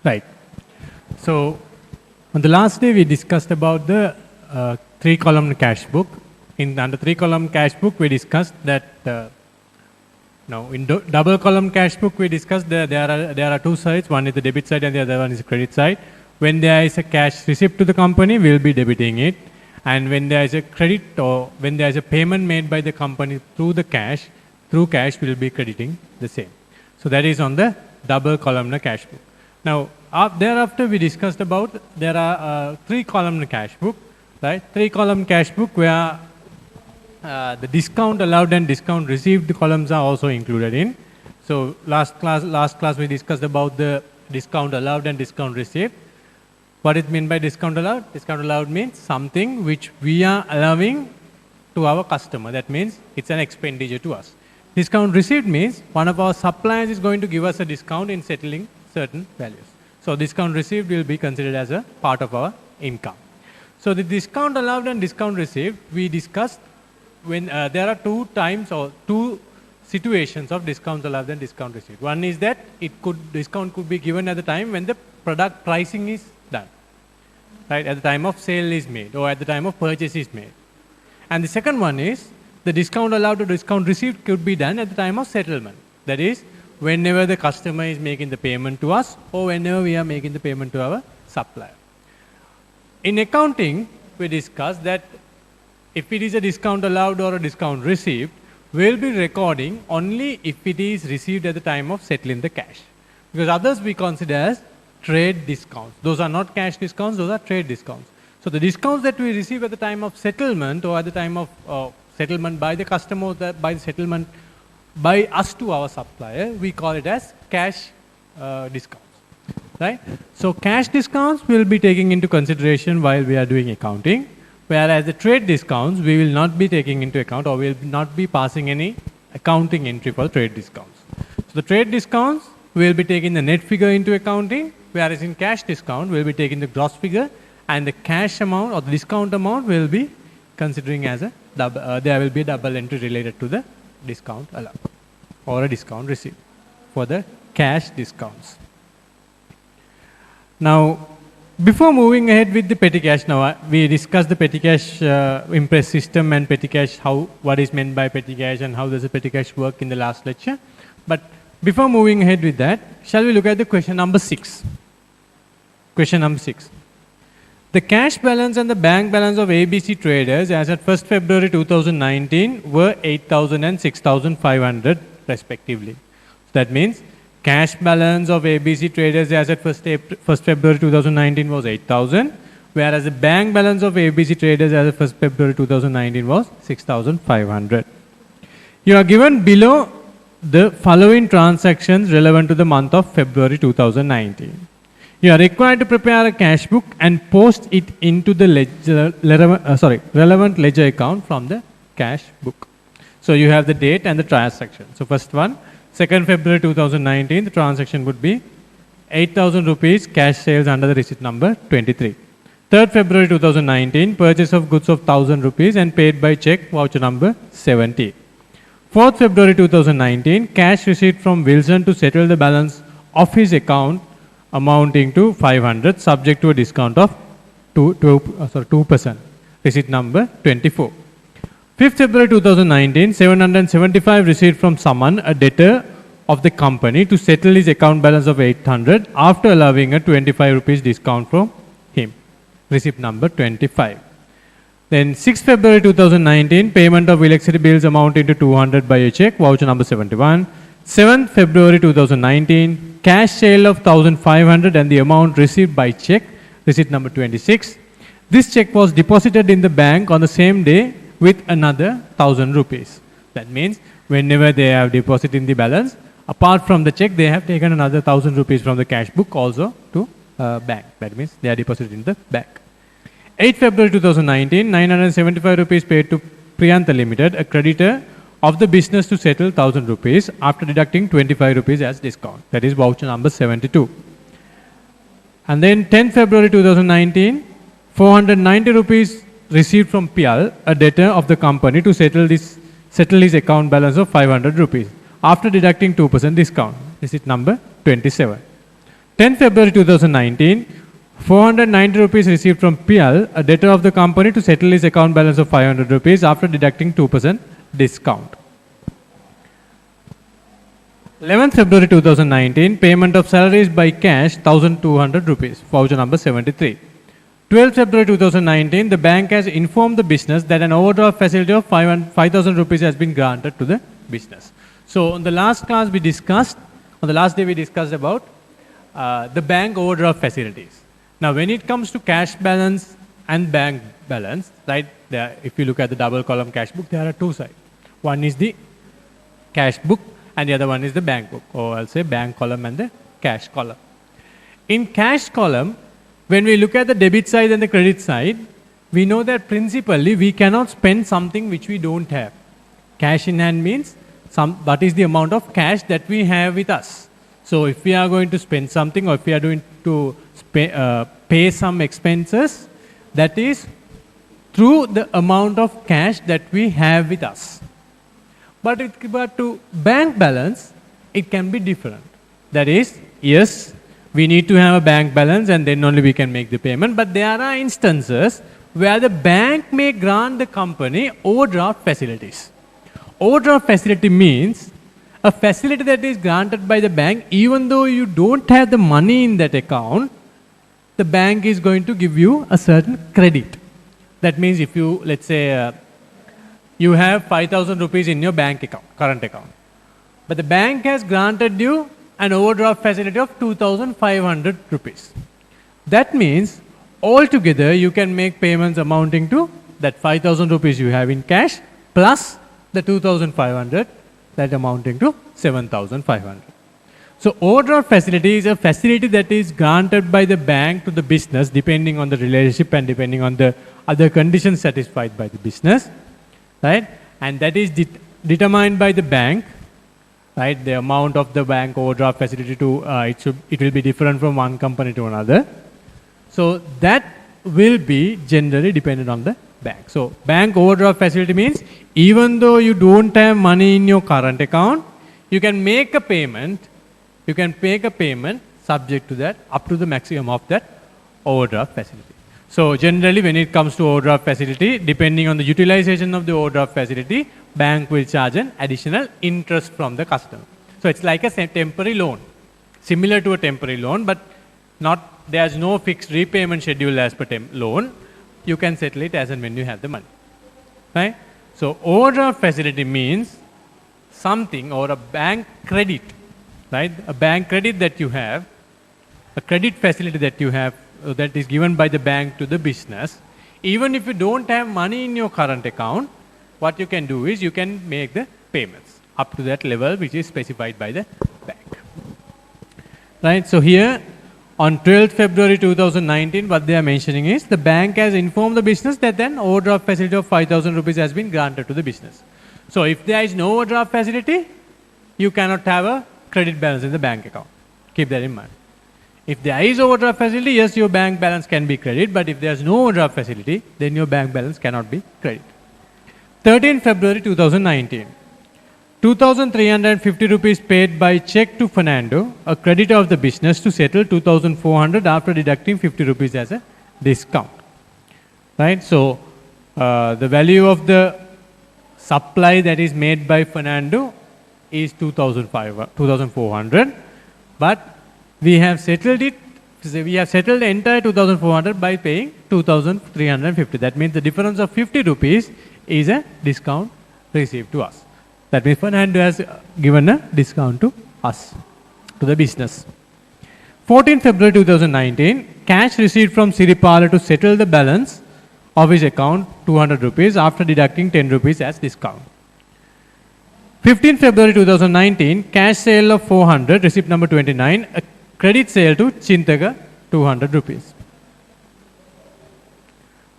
Right. So on the last day, we discussed about the three-column cash book. Under three-column cash book, we discussed that now in double-column cash book, we discussed that there are two sides. One is the debit side and the other one is the credit side. When there is a cash receipt to the company, we will be debiting it. And when there is a credit or when there is a payment made by the company through cash, we will be crediting the same. So that is on the double-columnar cash book. Now, thereafter we discussed about there are three-column cash book, right? Three-column cash book where the discount allowed and discount received columns are also included in. So last class we discussed about the discount allowed and discount received. What it means by discount allowed? Discount allowed means something which we are allowing to our customer. That means it's an expenditure to us. Discount received means one of our suppliers is going to give us a discount in settling certain values. So discount received will be considered as a part of our income. So the discount allowed and discount received, we discussed when there are two times or two situations of discount allowed and discount received. One is that discount could be given at the time when the product pricing is done, right? At the time of sale is made or at the time of purchase is made. And the second one is the discount allowed or discount received could be done at the time of settlement. That is, whenever the customer is making the payment to us or whenever we are making the payment to our supplier. In accounting, we discussed that if it is a discount allowed or a discount received, we will be recording only if it is received at the time of settling the cash. Because others we consider as trade discounts. Those are not cash discounts, those are trade discounts. So the discounts that we receive at the time of settlement or at the time of settlement by the customer or by the settlement by us to our supplier, we call it as cash discounts, right? So cash discounts we will be taking into consideration while we are doing accounting, whereas the trade discounts we will not be taking into account or will not be passing any accounting entry for trade discounts. So the trade discounts we will be taking the net figure into accounting, whereas in cash discount we will be taking the gross figure and the cash amount or the discount amount we will be considering as a double, there will be a double entry related to the discount allowed or a discount received for the cash discounts. Now, before moving ahead with the petty cash, now we discussed the petty cash impress system and petty cash, what is meant by petty cash and how does the petty cash work in the last lecture. But before moving ahead with that, shall we look at the question number 6? Question number 6. The cash balance and the bank balance of ABC traders as at 1st February 2019 were 8,000 and 6,500 respectively. So that means cash balance of ABC traders as at 1st February 2019 was 8,000, whereas the bank balance of ABC traders as at 1st February 2019 was 6,500. You are given below the following transactions relevant to the month of February 2019. You are required to prepare a cash book and post it into the relevant ledger account from the cash book. So you have the date and the transaction. So first one, 2nd February 2019, the transaction would be 8,000 rupees cash sales under the receipt number 23. 3rd February 2019, purchase of goods of 1,000 rupees and paid by check, voucher number 70. 4th February 2019, cash receipt from Wilson to settle the balance of his account amounting to 500 subject to a discount of 2%. Receipt number 24. 5th February 2019, 775 received from someone, a debtor of the company, to settle his account balance of 800 after allowing a 25 rupees discount from him. Receipt number 25. Then 6th February 2019, payment of electricity bills amounting to 200 by a check, voucher number 71. 7th February 2019, cash sale of 1,500 and the amount received by check, receipt number 26. This check was deposited in the bank on the same day with another 1,000 rupees. That means whenever they have deposited in the balance, apart from the check, they have taken another 1,000 rupees from the cash book also to bank. That means they are deposited in the bank. 8th February 2019, 975 rupees paid to Priyanta Limited, a creditor of the business, to settle 1,000 rupees after deducting 25 rupees as discount. That is voucher number 72. And then 10th February 2019, 490 rupees received from Pial, a debtor of the company, to settle his account balance of 500 rupees after deducting 2% discount. Receipt number 27. 10th February 2019, 490 rupees received from PL, a debtor of the company, to settle his account balance of 500 rupees after deducting 2% discount. 11th February 2019, payment of salaries by cash 1200 rupees, voucher number 73. 12th February 2019, the bank has informed the business that an overdraft facility of 5,000 rupees has been granted to the business. So, on the last class we discussed, on the last day we discussed about the bank overdraft facilities. Now, when it comes to cash balance and bank balance, right, if you look at the double column cash book, there are two sides. One is the cash book and the other one is the bank book, or I'll say bank column and the cash column. In cash column, when we look at the debit side and the credit side, we know that principally we cannot spend something which we don't have. Cash in hand means what is the amount of cash that we have with us. So if we are going to spend something, or if we are going to pay some expenses, that is through the amount of cash that we have with us. But to bank balance, it can be different. That is, yes, we need to have a bank balance and then only we can make the payment. But there are instances where the bank may grant the company overdraft facilities. Overdraft facility means a facility that is granted by the bank, even though you don't have the money in that account, the bank is going to give you a certain credit. That means if you, let's say, you have 5,000 rupees in your bank account, current account, but the bank has granted you an overdraft facility of 2,500 rupees. That means altogether you can make payments amounting to that 5,000 rupees you have in cash plus the 2,500, that amounting to 7,500. So overdraft facility is a facility that is granted by the bank to the business depending on the relationship and depending on the other conditions satisfied by the business, right? And that is determined by the bank, right? The amount of the bank overdraft facility to it will be different from one company to another. So that will be generally dependent on the bank. So bank overdraft facility means even though you don't have money in your current account, you can make a payment. You can make a payment subject to that up to the maximum of that overdraft facility. So generally when it comes to overdraft facility, depending on the utilization of the overdraft facility, bank will charge an additional interest from the customer. So it's like a temporary loan, similar to a temporary loan, but there's no fixed repayment schedule as per loan. You can settle it as and when you have the money, right? So overdraft facility means something, or a bank credit, right? A bank credit that you have, a credit facility that you have that is given by the bank to the business. Even if you don't have money in your current account, what you can do is you can make the payments up to that level which is specified by the bank, right? So here on 12th February 2019, what they are mentioning is the bank has informed the business that an overdraft facility of 5,000 rupees has been granted to the business. So if there is no overdraft facility, you cannot have a credit balance in the bank account. Keep that in mind. If there is overdraft facility, yes, your bank balance can be credit, but if there is no overdraft facility, then your bank balance cannot be credit. 13th February 2019. 2,350 rupees paid by check to Fernando, a creditor of the business, to settle 2,400 after deducting 50 rupees as a discount. Right? So, the value of the supply that is made by Fernando is 2,400, but we have settled it. We have settled the entire 2,400 by paying 2,350. That means the difference of 50 rupees is a discount received to us. That means Fernando has given a discount to us, to the business. 14th February 2019, cash received from Siripala to settle the balance of his account, 200 rupees, after deducting 10 rupees as discount. 15th February 2019, cash sale of 400, receipt number 29, a credit sale to Chintaga, 200 rupees.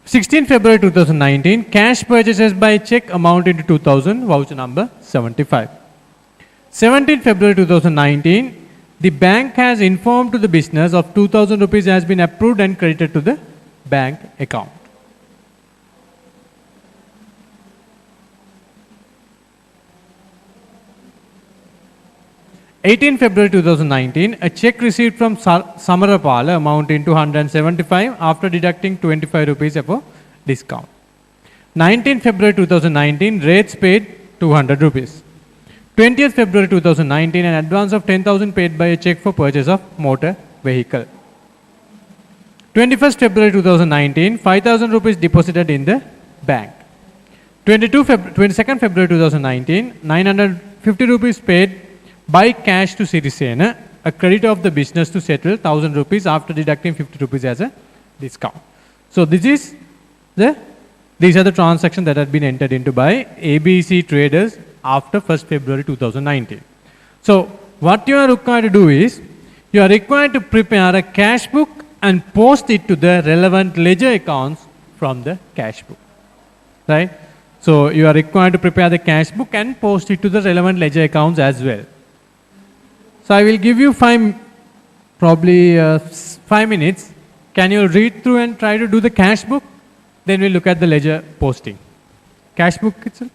16th February 2019, cash purchases by check amounting to 2,000, voucher number 75. 17th February 2019, the bank has informed to the business of 2,000 rupees has been approved and credited to the bank account. 18 February 2019, a check received from Samarapala amounting to 175 after deducting 25 rupees for discount. 19 February 2019, rates paid 200 rupees. 20th February 2019, an advance of 10,000 paid by a check for purchase of motor vehicle. 21st February 2019, 5,000 rupees deposited in the bank. 22nd February 2019, 950 rupees paid by cash to Sirisena, a credit of the business to settle 1,000 rupees after deducting 50 rupees as a discount. So these are the transactions that had been entered into by ABC traders after 1st February 2019. So what you are required to do is, you are required to prepare a cash book and post it to the relevant ledger accounts from the cash book, right? So you are required to prepare the cash book and post it to the relevant ledger accounts as well. So I will give you 5 minutes. Can you read through and try to do the cash book? Then we'll look at the ledger posting. Cash book itself.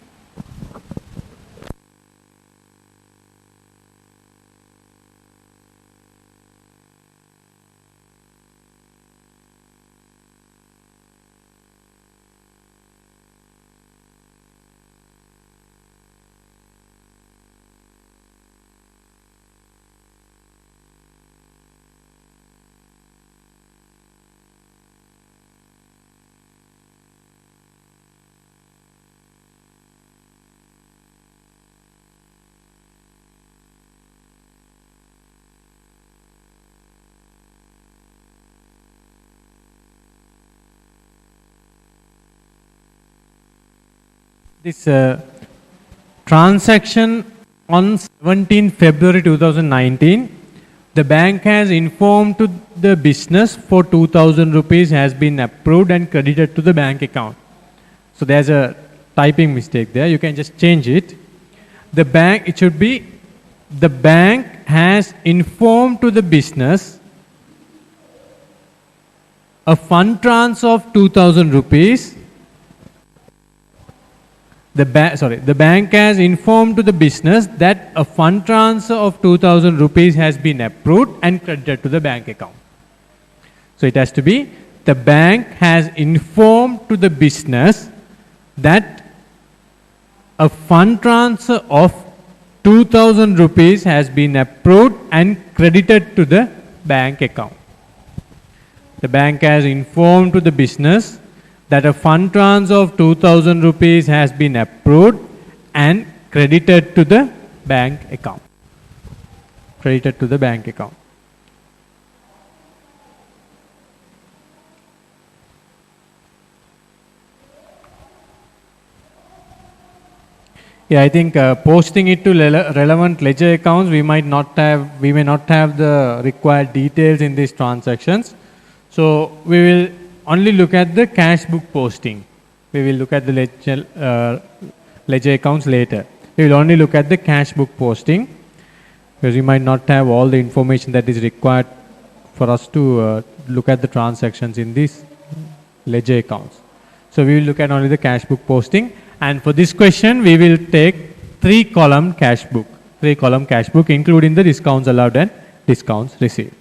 This transaction on 17 February 2019, the bank has informed to the business for 2,000 rupees has been approved and credited to the bank account. So there's a typing mistake there. You can just change it. The bank, it should be, the bank has informed to the business a fund transfer of 2,000 rupees. The bank has informed to the business that a fund transfer of 2,000 rupees has been approved and credited to the bank account. So it has to be, the bank has informed to the business that a fund transfer of 2,000 rupees has been approved and credited to the bank account. The bank has informed to the business that a fund transfer of 2,000 rupees has been approved and credited to the bank account. Credited to the bank account. Yeah, I think posting it to relevant ledger accounts, we may not have the required details in these transactions. So we will only look at the cash book posting. We will look at the ledger accounts later. We will only look at the cash book posting because we might not have all the information that is required for us to look at the transactions in these ledger accounts. So we will look at only the cash book posting. And for this question, we will take 3-column cash book. 3-column cash book, including the discounts allowed and discounts received.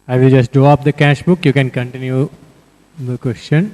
I will just draw up the cash book. You can continue the question.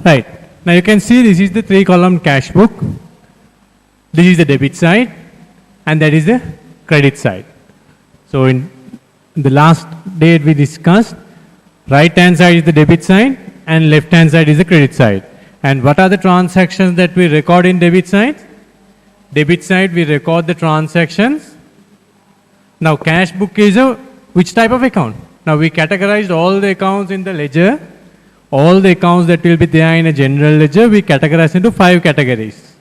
Right. Now you can see this is the 3-column cash book. This is the debit side and that is the credit side. So in the last date we discussed, right hand side is the debit side and left hand side is the credit side. And what are the transactions that we record in debit side? Debit side we record the transactions. Now cash book is a which type of account? Now we categorized all the accounts in the ledger. All the accounts that will be there in a general ledger, we categorize into 5 categories.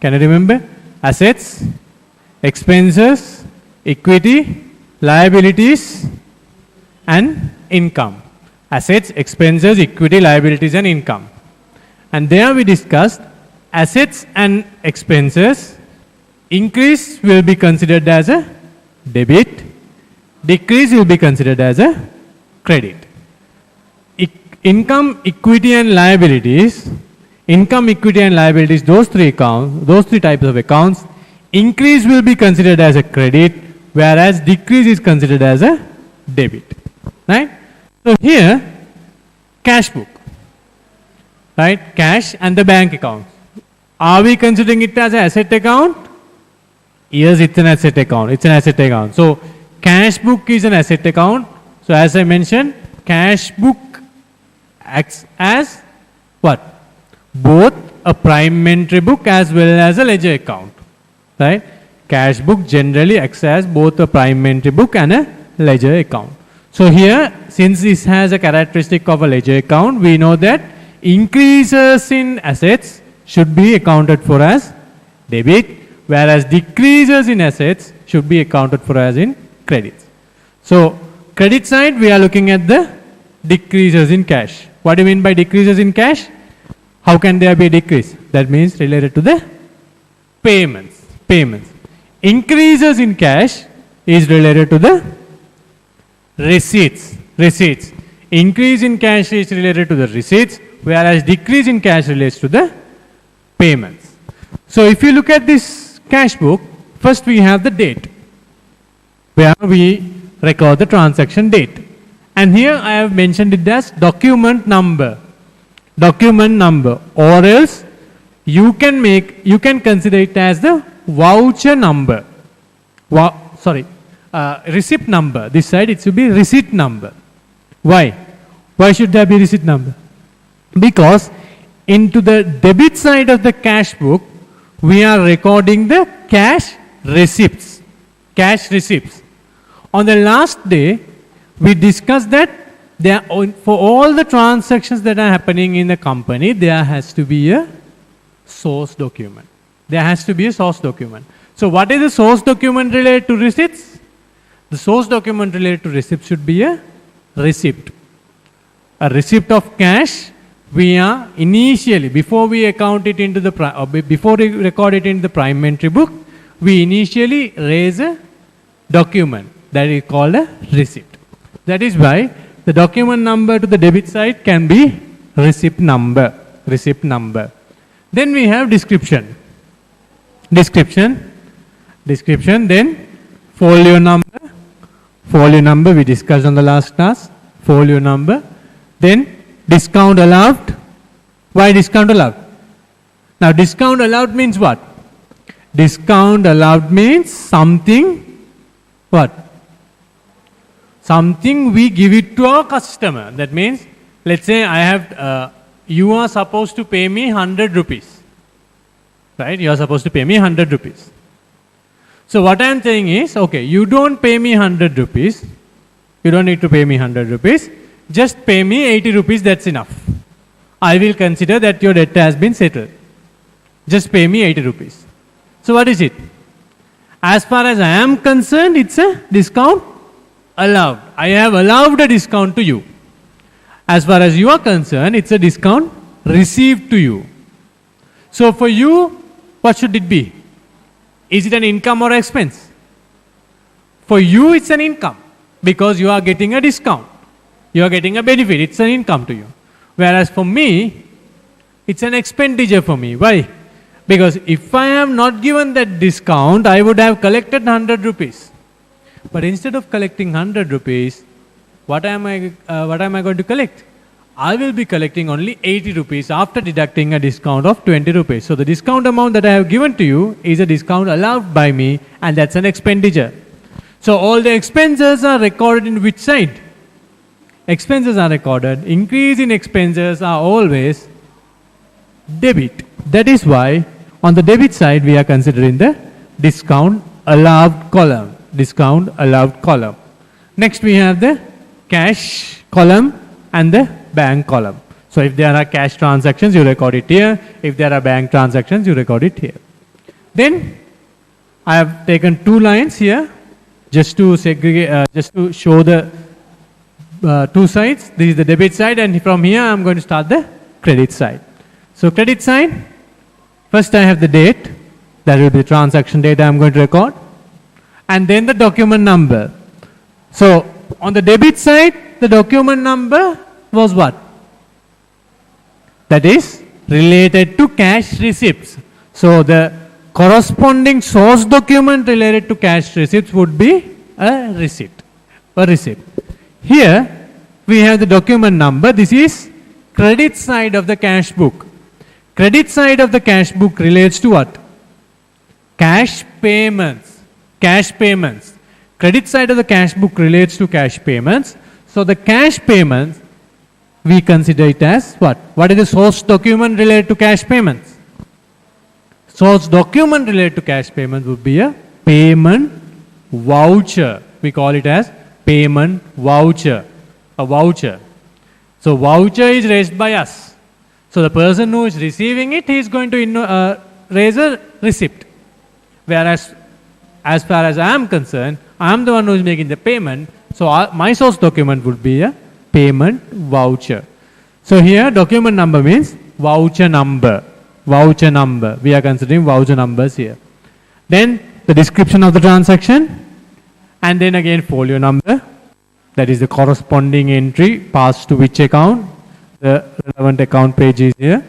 Can you remember? Assets, expenses, equity, liabilities, and income. Assets, expenses, equity, liabilities, and income. And there we discussed assets and expenses. Increase will be considered as a debit. Decrease will be considered as a credit. Income, equity, and liabilities. Income, equity, and liabilities, those three types of accounts. Increase will be considered as a credit, whereas decrease is considered as a debit. Right? So here, cash book. Right? Cash and the bank account. Are we considering it as an asset account? Yes, it's an asset account. It's an asset account. So cash book is an asset account. So as I mentioned, cash book acts as what? Both a prime entry book as well as a ledger account. Right? Cash book generally acts as both a prime entry book and a ledger account. So here, since this has a characteristic of a ledger account, we know that increases in assets should be accounted for as debit, whereas decreases in assets should be accounted for as in credits. So credit side, we are looking at the decreases in cash. What do you mean by decreases in cash? How can there be a decrease? That means related to the payments. Increases in cash is related to the receipts. Increase in cash is related to the receipts, whereas decrease in cash relates to the payments. So if you look at this cash book, first we have the date, where we record the transaction date. And here I have mentioned it as document number. Or else you can consider it as the voucher number. Receipt number. This side it should be receipt number. Why? Why should there be receipt number? Because into the debit side of the cash book, we are recording the cash receipts. On the last day, we discussed that for all the transactions that are happening in the company, there has to be a source document. So what is the source document related to receipts? The source document related to receipts should be a receipt. A receipt of cash, we are initially, before we record it into the prime entry book, we initially raise a document that is called a receipt. That is why the document number to the debit side can be receipt number. Then we have description, then folio number we discussed on the last class, folio number, then discount allowed. Why discount allowed? Now discount allowed means what? Discount allowed means something, what? Something we give it to our customer. That means, let's say you are supposed to pay me 100 rupees. Right? You are supposed to pay me 100 rupees. So what I am saying is, okay, you don't pay me 100 rupees. You don't need to pay me 100 rupees. Just pay me 80 rupees, that's enough. I will consider that your debt has been settled. Just pay me 80 rupees. So what is it? As far as I am concerned, it's a discount allowed. I have allowed a discount to you. As far as you are concerned, it's a discount received to you. So for you, what should it be? Is it an income or expense? For you, it's an income because you are getting a discount. You are getting a benefit. It's an income to you. Whereas for me, it's an expenditure for me. Why? Because if I have not given that discount, I would have collected 100 rupees. But instead of collecting 100 rupees, what am I going to collect? I will be collecting only 80 rupees after deducting a discount of 20 rupees. So the discount amount that I have given to you is a discount allowed by me, and that's an expenditure. So all the expenses are recorded in which side? Expenses are recorded. Increase in expenses are always debit. That is why on the debit side we are considering the discount allowed column. Discount allowed column. Next we have the cash column and the bank column. So if there are cash transactions, you record it here. If there are bank transactions, you record it here. Then I have taken two lines here just to segregate, just to show the two sides. This is the debit side, and from here I am going to start the credit side. So credit side, first I have the date. That will be the transaction date I am going to record. And then the document number. So on the debit side, the document number was what? That is related to cash receipts. So the corresponding source document related to cash receipts would be a receipt. A receipt. Here we have the document number. This is credit side of the cash book. Credit side of the cash book relates to what? Cash payments. Cash payments. Credit side of the cash book relates to cash payments. So the cash payments, we consider it as what? What is the source document related to cash payments? Source document related to cash payments would be a payment voucher. We call it as payment voucher. A voucher. So voucher is raised by us. So the person who is receiving it, he is going to raise a receipt. Whereas as far as I am concerned, I am the one who is making the payment. So my source document would be a payment voucher. So here document number means voucher number. Voucher number. We are considering voucher numbers here. Then the description of the transaction, and then again folio number. That is the corresponding entry passed to which account. The relevant account page is here.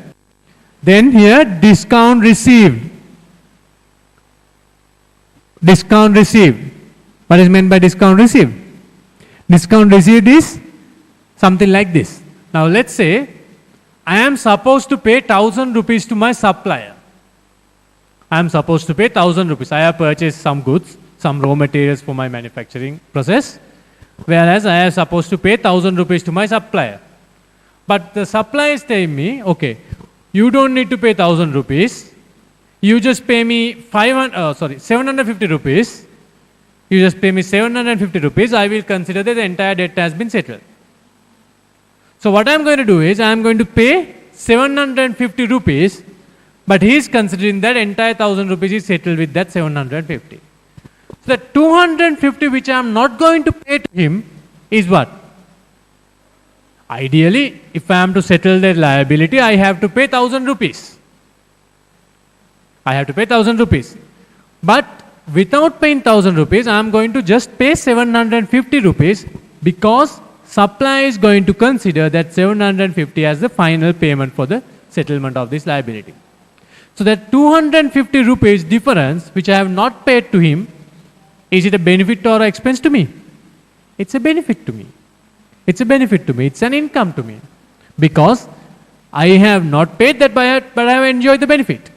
Then here discount received. Discount received. What is meant by discount received? Discount received is something like this. Now let's say I am supposed to pay 1,000 rupees to my supplier. I am supposed to pay 1,000 rupees. I have purchased some goods, some raw materials for my manufacturing process, whereas I am supposed to pay 1,000 rupees to my supplier. But the supplier is telling me, okay, you don't need to pay 1,000 rupees. You just pay me 750 rupees. You just pay me 750 rupees. I will consider that the entire debt has been settled. So what I am going to do is I am going to pay 750 rupees, but he is considering that entire 1,000 rupees is settled with that 750. So the 250 which I am not going to pay to him is what? Ideally, if I am to settle that liability, I have to pay 1,000 rupees. I have to pay 1,000 rupees. But without paying 1,000 rupees, I am going to just pay 750 rupees because supplier is going to consider that 750 as the final payment for the settlement of this liability. So that 250 rupees difference which I have not paid to him, is it a benefit or an expense to me? It's a benefit to me. It's a benefit to me. It's an income to me. Because I have not paid that but I have enjoyed the benefit.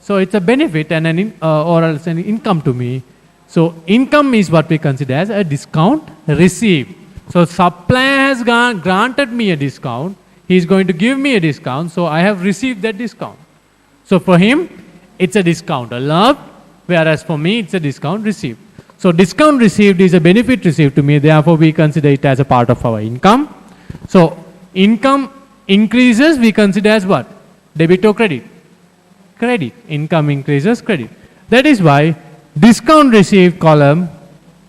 So it's a benefit and or else an income to me. So income is what we consider as a discount received. So supplier has granted me a discount. He is going to give me a discount. So I have received that discount. So for him, it's a discount allowed, whereas for me, it's a discount received. So discount received is a benefit received to me. Therefore, we consider it as a part of our income. So income increases, we consider as what? Debit or credit? Credit. Income increases, credit. That is why discount received column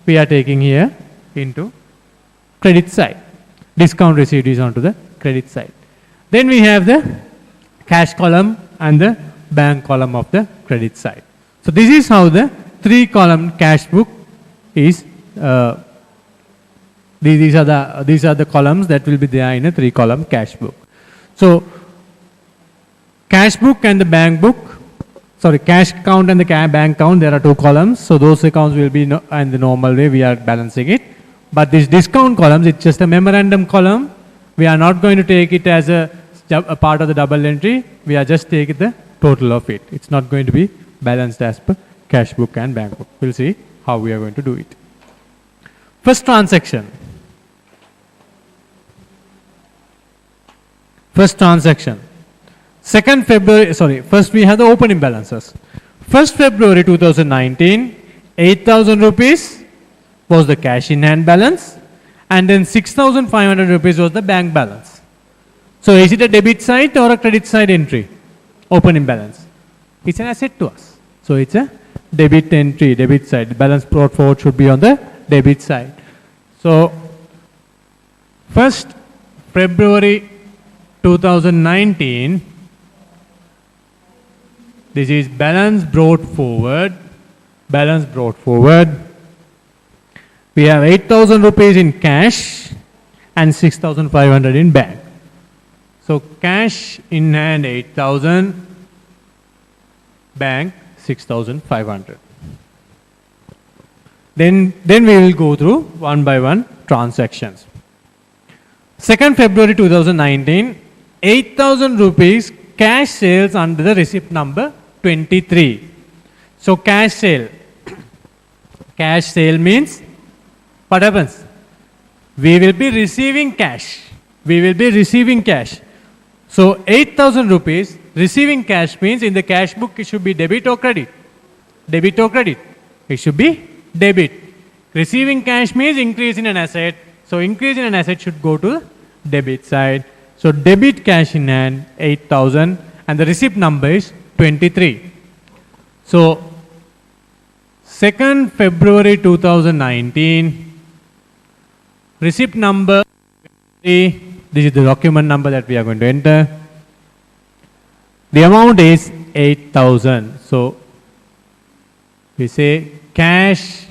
we are taking here into credit side. Discount received is onto the credit side. Then we have the cash column and the bank column of the credit side. So this is how the 3-column cash book is. These are the columns that will be there in a 3-column cash book. So cash book and the bank book, cash account and the bank account, there are 2 columns. So those accounts will be in the normal way we are balancing it. But this discount columns, it's just a memorandum column. We are not going to take it as a part of the double entry. We are just taking the total of it. It's not going to be balanced as per cash book and bank book. We'll see how we are going to do it. First transaction. First transaction. First we have the opening balances. 1st February 2019, 8,000 rupees was the cash in hand balance, and then 6,500 rupees was the bank balance. So is it a debit side or a credit side entry? Opening balance. It's an asset to us. So it's a debit entry, debit side. The balance brought forward should be on the debit side. So 1st February 2019, this is balance brought forward. Balance brought forward. We have 8,000 rupees in cash and 6,500 in bank. So cash in hand 8,000, bank 6,500. Then we will go through one by one transactions. 2nd February 2019, 8,000 rupees cash sales under the receipt number 23. So cash sale. Cash sale means what happens? We will be receiving cash. We will be receiving cash. So 8,000 rupees receiving cash means in the cash book it should be debit or credit. Debit or credit. It should be debit. Receiving cash means increase in an asset. So increase in an asset should go to the debit side. So debit cash in hand 8,000 and the receipt number is 23. So 2nd February 2019, receipt number 23, this is the document number that we are going to enter. The amount is 8,000. So we say cash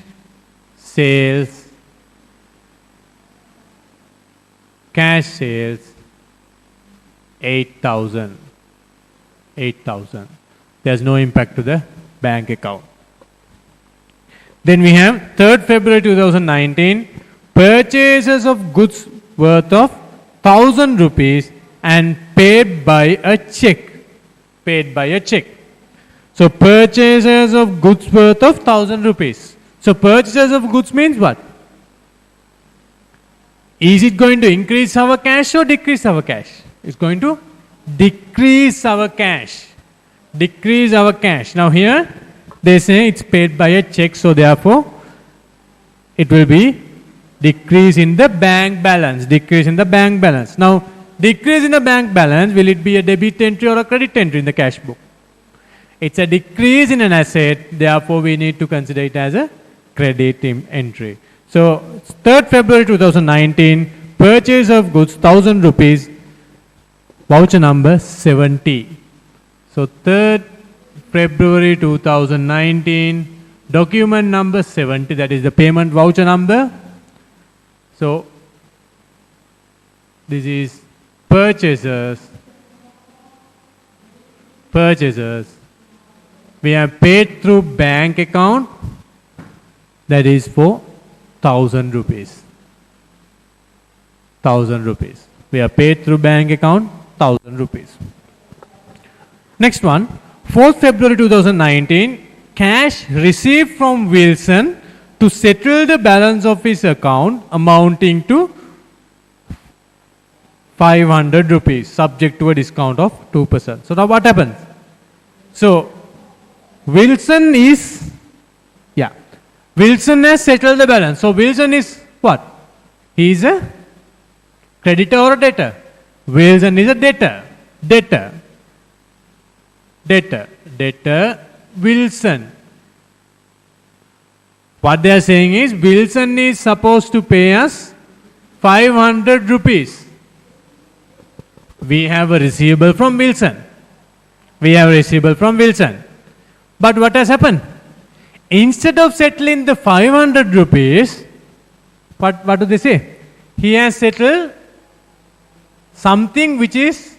sales 8,000. 8,000. There's no impact to the bank account. Then we have 3rd February 2019, purchases of goods worth of 1,000 rupees and paid by a check. Paid by a check. So purchases of goods worth of 1,000 rupees. So purchases of goods means what? Is it going to increase our cash or decrease our cash? It's going to decrease our cash. Decrease our cash. Now here they say it's paid by a check, so therefore it will be decrease in the bank balance. Decrease in the bank balance. Now decrease in the bank balance, will it be a debit entry or a credit entry in the cash book? It's a decrease in an asset, therefore we need to consider it as a credit entry. So 3rd February 2019, purchase of goods 1,000 rupees, voucher number 70. So 3rd February 2019, document number 70, that is the payment voucher number. So this is purchases. We have paid through bank account, that is for 1,000 rupees. 1,000 rupees. We have paid through bank account 1,000 rupees. Next one, 4th February 2019, cash received from Wilson to settle the balance of his account amounting to 500 rupees subject to a discount of 2%. So now what happens? So Wilson has settled the balance. So Wilson is what? He is a creditor or a debtor? Wilson is a debtor. Debtor, Wilson. What they are saying is Wilson is supposed to pay us 500 rupees. We have a receivable from Wilson. But what has happened? Instead of settling the 500 rupees, what do they say? He has settled something which is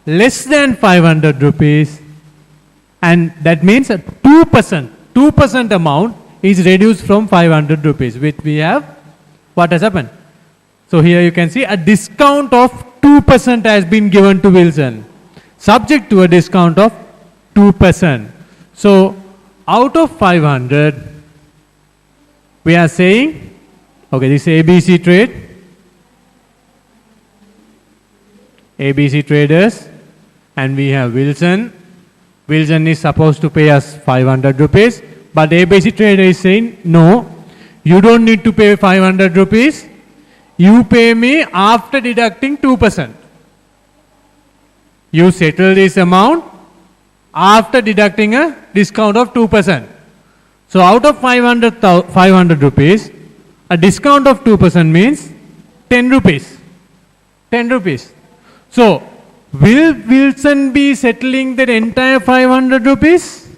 less than 500 rupees, and that means a 2% amount is reduced from 500 rupees, which we have. What has happened? So here you can see a discount of 2% has been given to Wilson, subject to a discount of 2%. So out of 500, we are saying Okay, this is ABC trade. ABC traders. And we have Wilson. Wilson is supposed to pay us 500 rupees. But ABC trader is saying, no, you don't need to pay 500 rupees. You pay me after deducting 2%. You settle this amount after deducting a discount of 2%. So out of 500 rupees, a discount of 2% means 10 rupees. 10 rupees. So, will Wilson be settling the entire 500 rupees?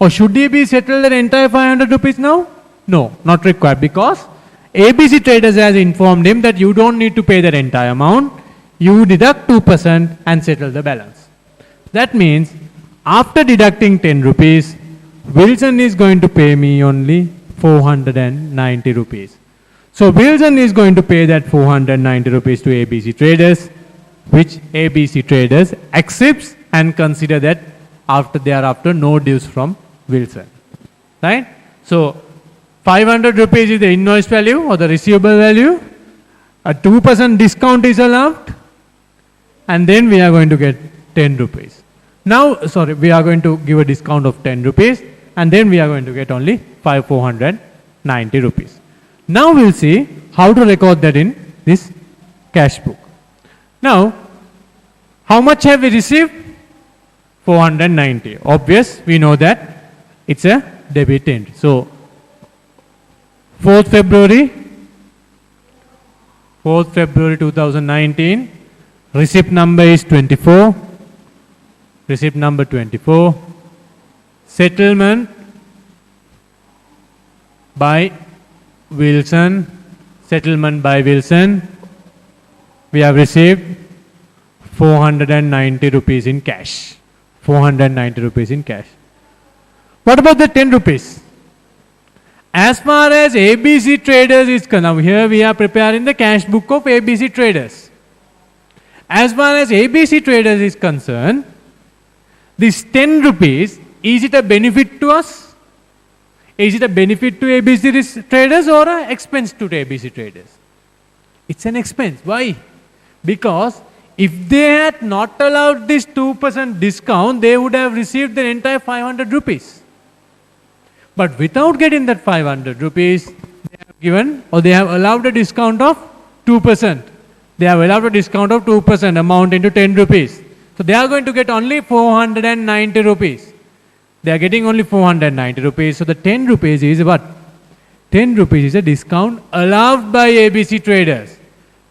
Or should he be settled the entire 500 rupees now? No, not required, because ABC Traders has informed him that you don't need to pay that entire amount. You deduct 2% and settle the balance. That means after deducting 10 rupees, Wilson is going to pay me only 490 rupees. So Wilson is going to pay that 490 rupees to ABC Traders, which ABC Traders accepts and consider that thereafter no dues from Wilson. Right? So 500 rupees is the invoice value or the receivable value. A 2% discount is allowed. And then we are going to get 10 rupees. Now, we are going to give a discount of 10 rupees. And then we are going to get only 490 rupees. Now we'll see how to record that in this cash book. Now, how much have we received? 490. Obvious, we know that it's a debit entry. So, 4th February 2019, receipt number is 24. Receipt number 24. Settlement by Wilson. Settlement by Wilson. We have received 490 rupees in cash. 490 rupees in cash. What about the 10 rupees? As far as ABC Traders is concerned, now here we are preparing the cash book of ABC Traders. As far as ABC Traders is concerned, this 10 rupees, is it a benefit to us? Is it a benefit to ABC Traders or an expense to ABC Traders? It's an expense. Why? Because if they had not allowed this 2% discount, they would have received the entire 500 rupees. But without getting that 500 rupees, they have given or they have allowed a discount of 2%. They have allowed a discount of 2% amounting to 10 rupees. So they are going to get only 490 rupees. They are getting only 490 rupees. So the 10 rupees is what? 10 rupees is a discount allowed by ABC Traders.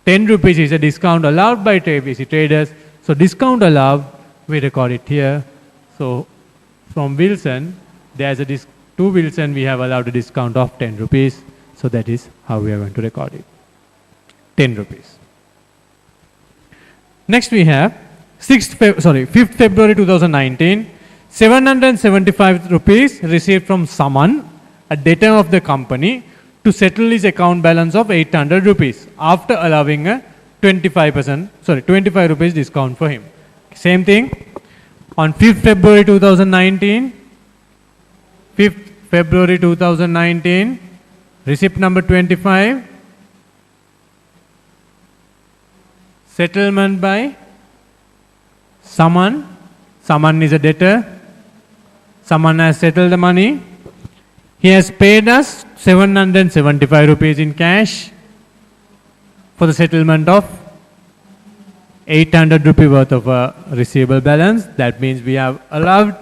10 rupees is a discount allowed by ABC Traders. So discount allowed, we record it here. So from Wilson, there's a to Wilson, we have allowed a discount of 10 rupees. So that is how we are going to record it. 10 rupees. Next we have 5th February 2019, 775 rupees received from Saman, a debtor of the company, to settle his account balance of 800 rupees after allowing a 25 rupees discount for him. Same thing on 5th February 2019, 5th February 2019, receipt number 25, settlement by Saman. Saman is a debtor. Saman has settled the money. He has paid us 775 rupees in cash for the settlement of 800 rupee worth of a receivable balance. That means we have allowed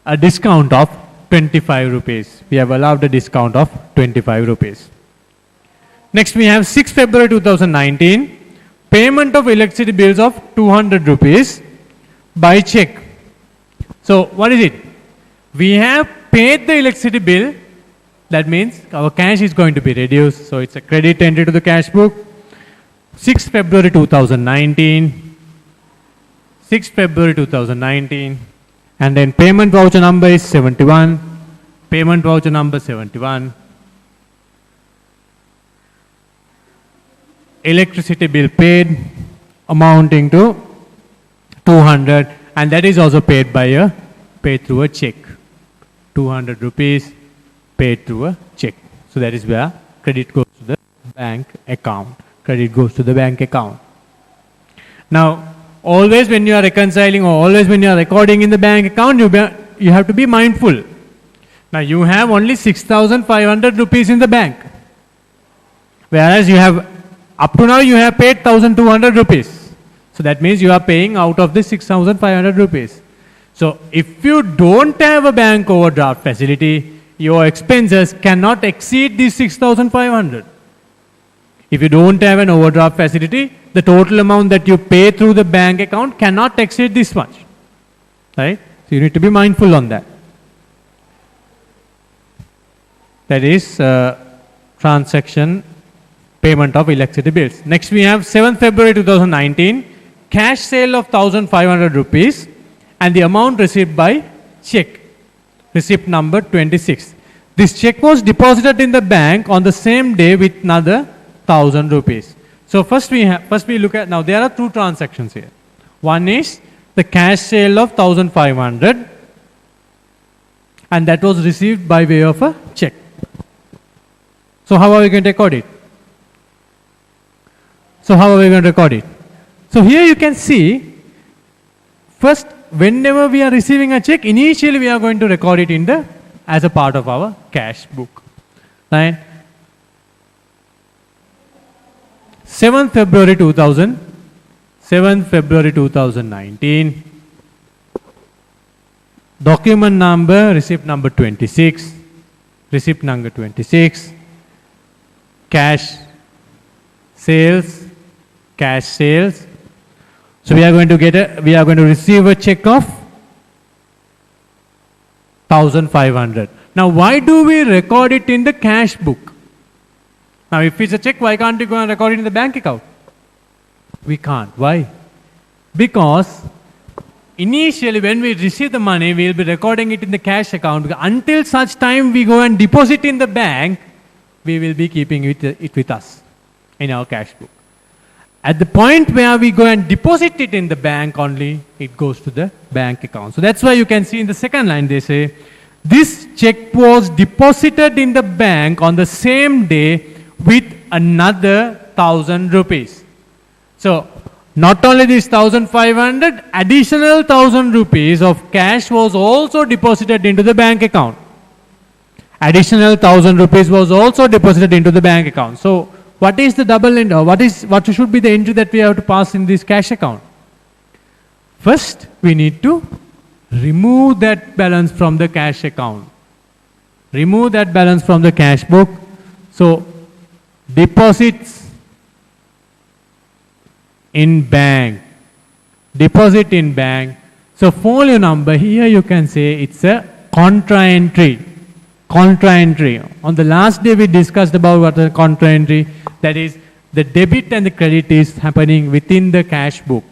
a discount of 25 rupees. We have allowed a discount of 25 rupees. Next we have 6th February 2019, payment of electricity bills of 200 rupees by check. So what is it? We have paid the electricity bill. That means our cash is going to be reduced. So it's a credit entry to the cash book. 6th February 2019. 6th February 2019. And then payment voucher number is 71. Payment voucher number 71. Electricity bill paid amounting to 200, and that is also paid through a check. 200 rupees paid through a check. So that is where credit goes to the bank account. Credit goes to the bank account. Now, always when you are reconciling or always when you are recording in the bank account, you have to be mindful. Now, you have only 6,500 rupees in the bank. Whereas you have, up to now you have paid 1,200 rupees. So that means you are paying out of the 6,500 rupees. So if you don't have a bank overdraft facility, your expenses cannot exceed these 6,500. If you don't have an overdraft facility, the total amount that you pay through the bank account cannot exceed this much. Right? So you need to be mindful on that. That is transaction payment of electricity bills. Next we have 7th February 2019, cash sale of 1,500 rupees and the amount received by check. Receipt number 26. This check was deposited in the bank on the same day with another 1,000 rupees. So first we look at, now there are two transactions here. One is the cash sale of 1,500 and that was received by way of a check. So how are we going to record it? So here you can see, first whenever we are receiving a check, initially we are going to record it in the as a part of our cash book. Right? 7th February 2019, document number, receipt number 26, cash sales. So we are going to receive a check of 1,500. Now why do we record it in the cash book? Now if it's a check, why can't we go and record it in the bank account? We can't. Why? Because initially when we receive the money, we will be recording it in the cash account. Until such time we go and deposit in the bank, we will be keeping it with us in our cash book. At the point where we go and deposit it in the bank only, it goes to the bank account. So that's why you can see in the second line they say, this check was deposited in the bank on the same day with another 1,000 rupees. So not only this 1,500, additional 1,000 rupees of cash was also deposited into the bank account. Additional 1,000 rupees was also deposited into the bank account. So what is the double entry, or what should be the entry that we have to pass in this cash account? First, we need to remove that balance from the cash account. Remove that balance from the cash book. So, deposits in bank. Deposit in bank. So, folio number, here you can say it's a contra entry. Contra entry. On the last day we discussed about what is contra entry. That is, the debit and the credit is happening within the cash book.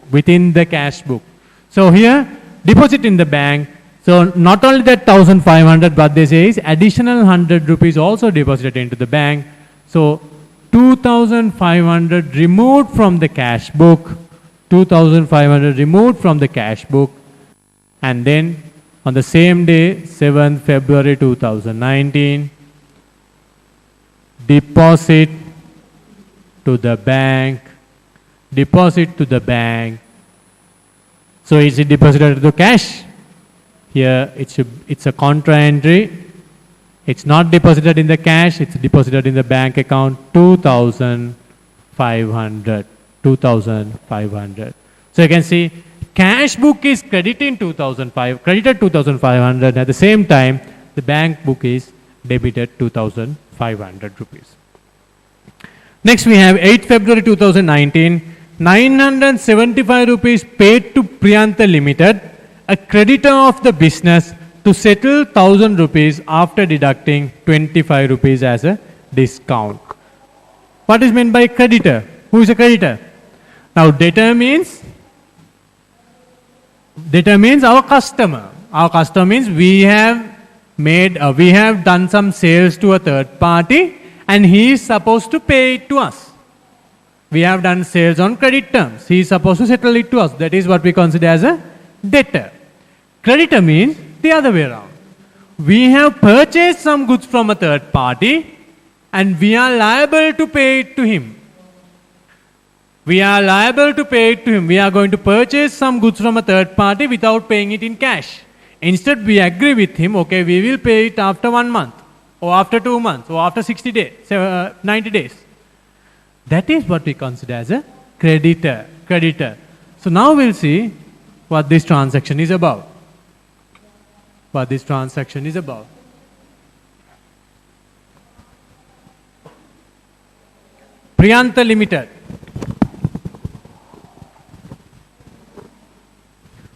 So here, deposit in the bank. So not only that 1,500, but they say is additional 100 rupees also deposited into the bank. So 2,500 removed from the cash book. 2,500 removed from the cash book. And then on the same day, 7th February 2019, deposit to the bank. So is it deposited to the cash? Here it's a contra entry. It's not deposited in the cash, it's deposited in the bank account, 2,500. So you can see cash book is credited 2,500. At the same time, the bank book is debited 2,500 rupees. Next we have 8th February 2019, 975 rupees paid to Priyanta Limited, a creditor of the business, to settle 1,000 rupees after deducting 25 rupees as a discount. What is meant by creditor? Who is a creditor? Now debtor means our customer. Our customer means we have done some sales to a third party and he is supposed to pay it to us. We have done sales on credit terms. He is supposed to settle it to us. That is what we consider as a debtor. Creditor means the other way around. We have purchased some goods from a third party and we are liable to pay it to him. We are liable to pay it to him. We are going to purchase some goods from a third party without paying it in cash. Instead, we agree with him, okay, we will pay it after 1 month, or after 2 months, or after 60 days, 90 days. That is what we consider as a creditor. So now we'll see what this transaction is about. What this transaction is about. Priyantha Limited.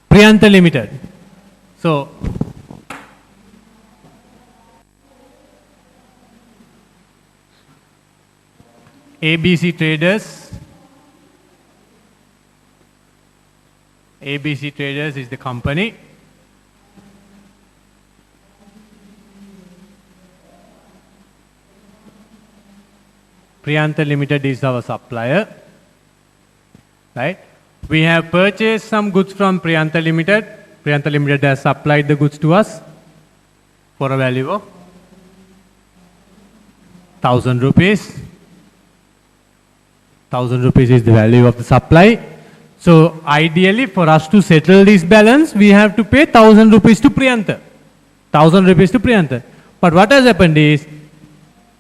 Priyantha Limited. So, ABC Traders. ABC Traders is the company. Priyantha Limited is our supplier. Right? We have purchased some goods from Priyantha Limited. Priyantha Limited has supplied the goods to us for a value of 1,000 rupees. 1,000 rupees is the value of the supply. So ideally for us to settle this balance, we have to pay 1,000 rupees to Priyantha. 1,000 rupees to Priyantha. But what has happened is,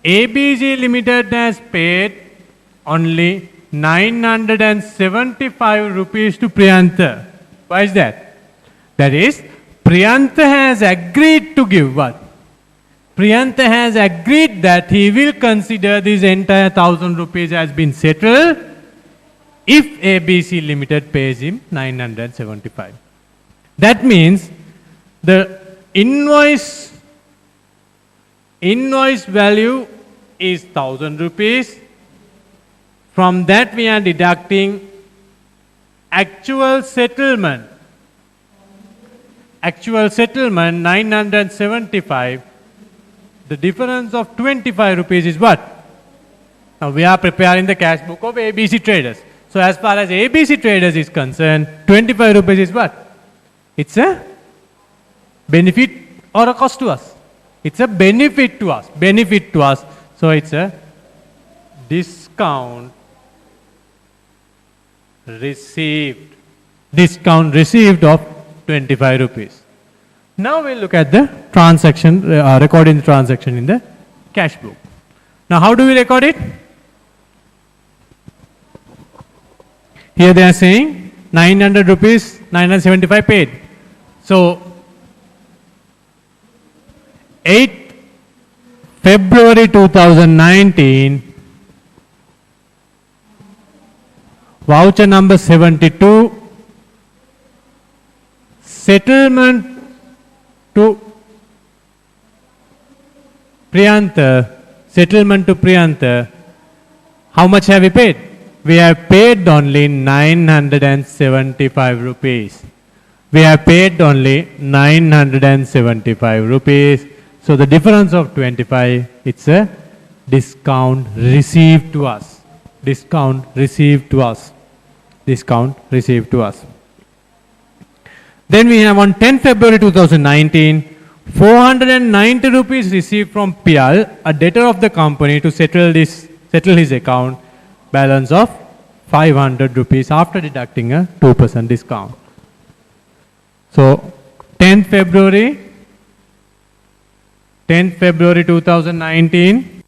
ABC Limited has paid only 975 rupees to Priyantha. Why is that? That is, Priyantha has agreed to give what? Priyantha has agreed that he will consider this entire 1,000 rupees has been settled if ABC Limited pays him 975. That means the invoice value is 1,000 rupees. From that we are deducting actual settlement. Actual settlement 975. The difference of 25 rupees is what? Now we are preparing the cash book of ABC Traders. So as far as ABC Traders is concerned, 25 rupees is what? It's a benefit or a cost to us. It's a benefit to us. Benefit to us. So it's a discount received. Discount received of 25 rupees. Now we'll look at the transaction, recording the transaction in the cash book. Now how do we record it? Here they are saying 900 rupees, 975 paid. So 8th February 2019, voucher number 72, settlement to Priyantha, settlement to Priyantha. How much have we paid? We have paid only 975 rupees. We have paid only 975 rupees. So the difference of 25, it's a discount received to us. Discount received to us. Discount received to us. Then we have on 10 February 2019, 490 rupees received from Pial, a debtor of the company, to settle his account balance of 500 rupees after deducting a 2% discount. So 10 February 2019,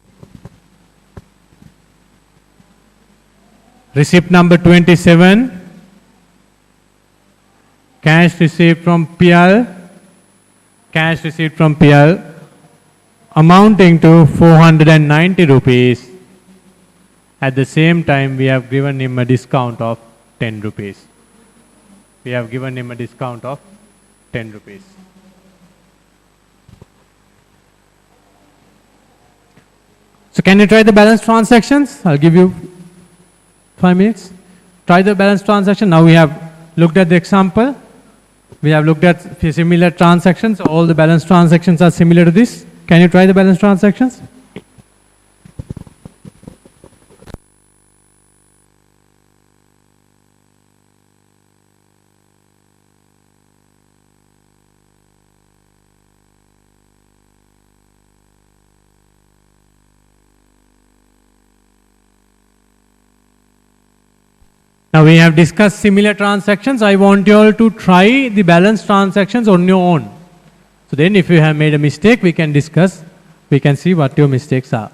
receipt number 27, cash received from Pial, amounting to 490 rupees. At the same time, we have given him a discount of 10 rupees. We have given him a discount of 10 rupees. So can you try the balance transactions? I'll give you 5 minutes. Try the balance transaction. Now we have looked at the example. We have looked at similar transactions. All the balance transactions are similar to this. Can you try the balance transactions? Now we have discussed similar transactions. I want you all to try the balance transactions on your own. So then if you have made a mistake, we can discuss, we can see what your mistakes are.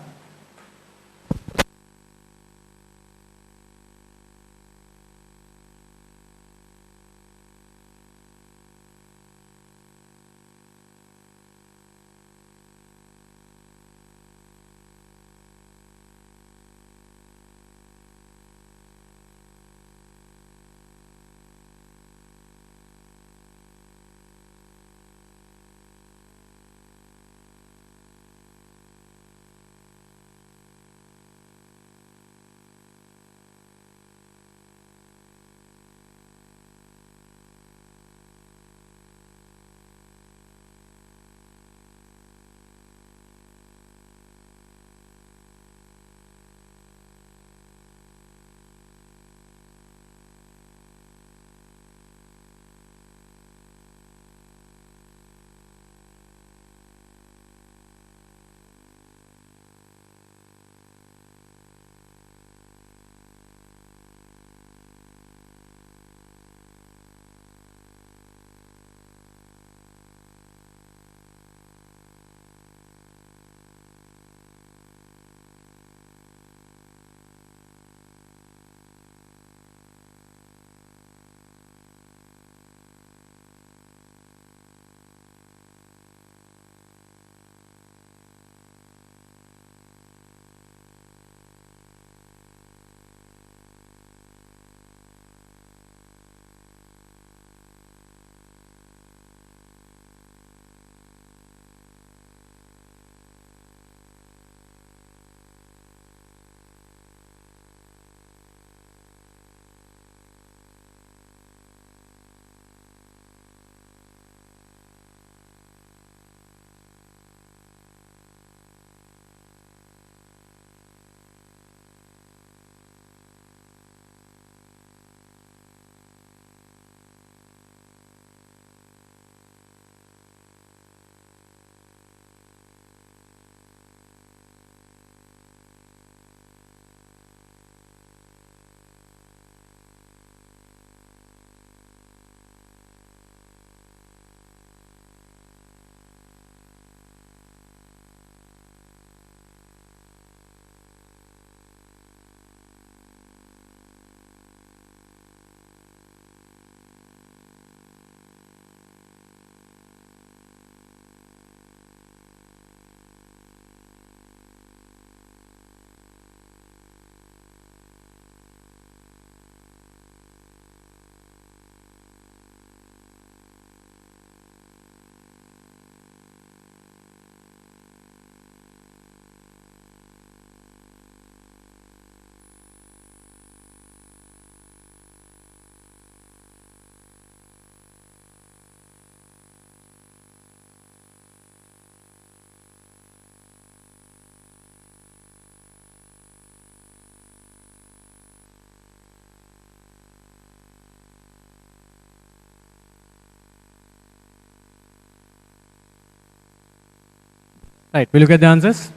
Right, we look at the answers.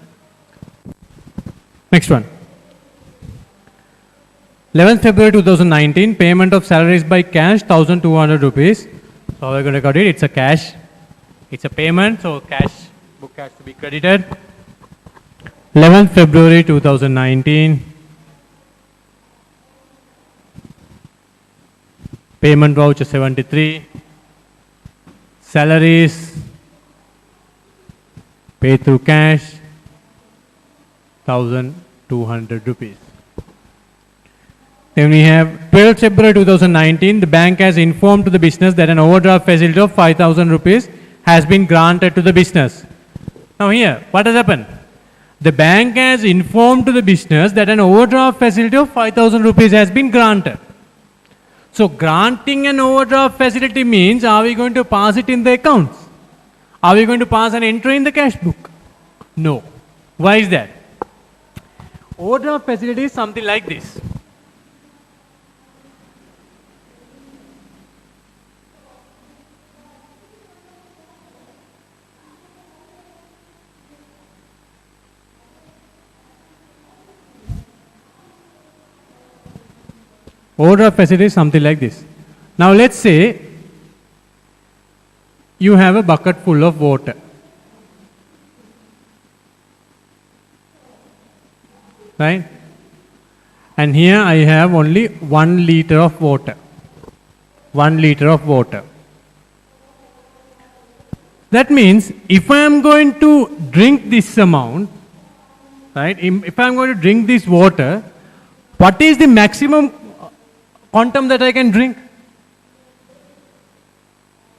Next one. 11th February 2019, payment of salaries by cash, 1,200 rupees. So we're going to record it. It's a cash. It's a payment, so cash book has to be credited. 11th February 2019. Payment voucher 73. Salaries paid through cash, 1,200 rupees. Then we have 12th February 2019, the bank has informed to the business that an overdraft facility of 5,000 rupees has been granted to the business. Now here, what has happened? The bank has informed to the business that an overdraft facility of 5,000 rupees has been granted. So granting an overdraft facility means, are we going to pass it in the accounts? Are we going to pass an entry in the cash book? No. Why is that? Overdraft facility is something like this. Overdraft facility is something like this. Now let's say you have a bucket full of water. Right? And here I have only 1 liter of water. 1 liter of water. That means if I am going to drink this amount, right? If I am going to drink this water, what is the maximum quantum that I can drink?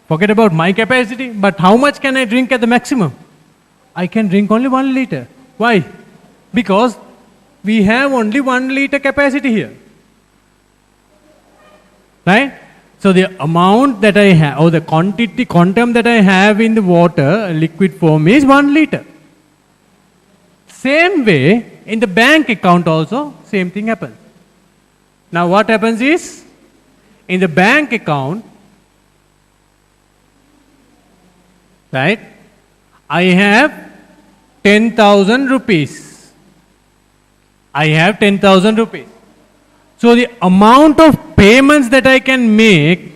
Forget about my capacity, but how much can I drink at the maximum? I can drink only 1 liter. Why? Because we have only 1 liter capacity here. Right? So the amount that I have, or the quantum that I have in the water, liquid form, is 1 liter. Same way, in the bank account also, same thing happens. Now what happens is, in the bank account, right, I have 10,000 rupees. I have 10,000 rupees. So the amount of payments that I can make,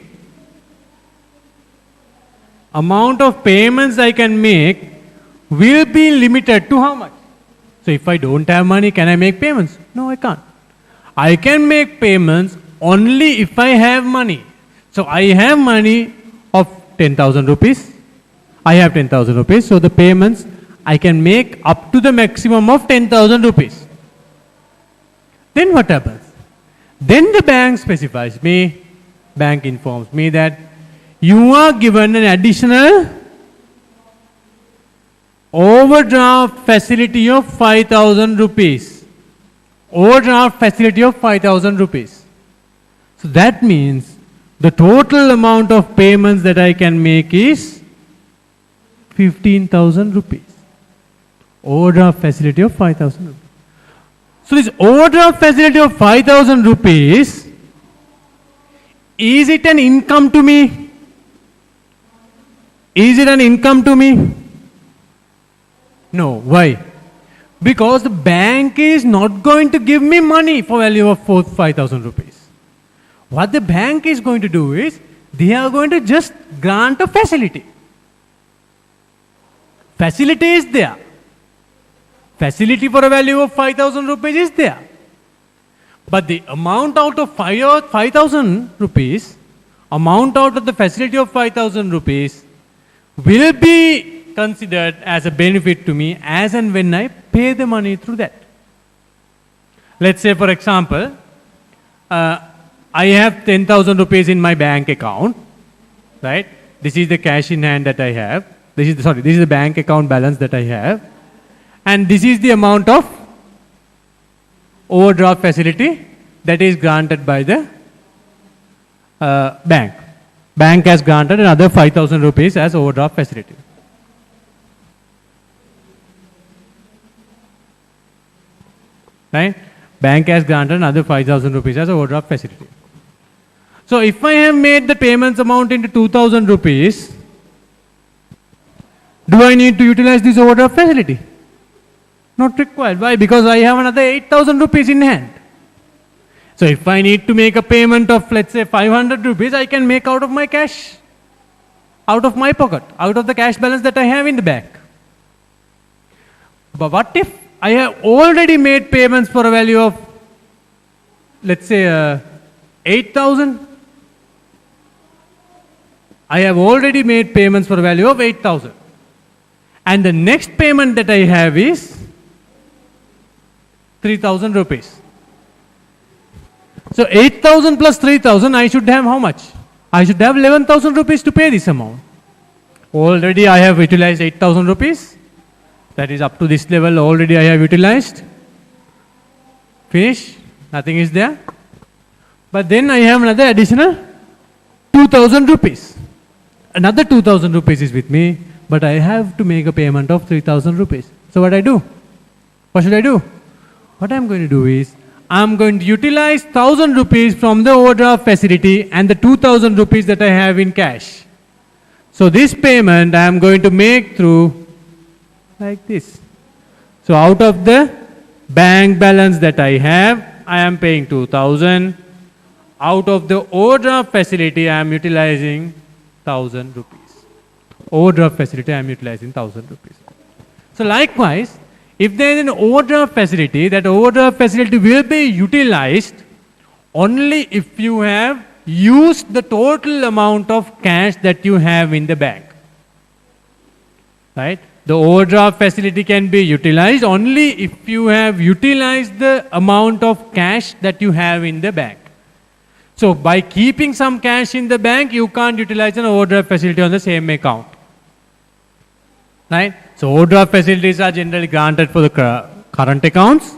will be limited to how much? So if I don't have money, can I make payments? No, I can't. I can make payments only if I have money. So I have money of 10,000 rupees. I have 10,000 rupees. So the payments I can make up to the maximum of 10,000 rupees. Then what happens? Then the bank specifies me, bank informs me that you are given an additional overdraft facility of 5,000 rupees. Overdraft facility of 5,000 rupees. So that means the total amount of payments that I can make is 15,000 rupees. Overdraft facility of 5,000 rupees. So this overdraft facility of 5,000 rupees, is it an income to me? Is it an income to me? No. Why? Because the bank is not going to give me money for value of 5,000 rupees. What the bank is going to do is, they are going to just grant a facility. Facility is there. Facility for a value of 5,000 rupees is there. But the amount out of 5,000 rupees, amount out of the facility of 5,000 rupees will be considered as a benefit to me as and when I pay the money through that. Let's say, for example, I have 10,000 rupees in my bank account, right? This is the cash in hand that I have. This is the bank account balance that I have. And this is the amount of overdraft facility that is granted by the bank. Bank has granted another 5,000 rupees as overdraft facility. Right? Bank has granted another 5,000 rupees as overdraft facility. So if I have made the payments amount into 2,000 rupees, do I need to utilize this overdraft facility? Not required. Why? Because I have another 8,000 rupees in hand. So if I need to make a payment of, let's say, 500 rupees, I can make out of my cash, out of my pocket, out of the cash balance that I have in the bank. But what if I have already made payments for a value of, let's say, 8,000? I have already made payments for a value of 8,000. And the next payment that I have is 3,000 rupees. So 8,000 plus 3,000, I should have how much? I should have 11,000 rupees to pay this amount. Already I have utilized 8,000 rupees. That is up to this level already I have utilized. Finish. Nothing is there. But then I have another additional 2,000 rupees. Another 2,000 rupees is with me, but I have to make a payment of 3,000 rupees. So what I do? What should I do? What I'm going to do is, I'm going to utilize 1,000 rupees from the overdraft facility and the 2,000 rupees that I have in cash. So this payment I am going to make through like this. So out of the bank balance that I have, I am paying 2,000. out of the overdraft facility, I am utilizing 1,000 rupees. Overdraft facility, I am utilizing 1,000 rupees. So likewise, if there is an overdraft facility, that overdraft facility will be utilized only if you have used the total amount of cash that you have in the bank. Right? The overdraft facility can be utilized only if you have utilized the amount of cash that you have in the bank. So by keeping some cash in the bank, you can't utilize an overdraft facility on the same account. Right? So overdraft facilities are generally granted for the current accounts.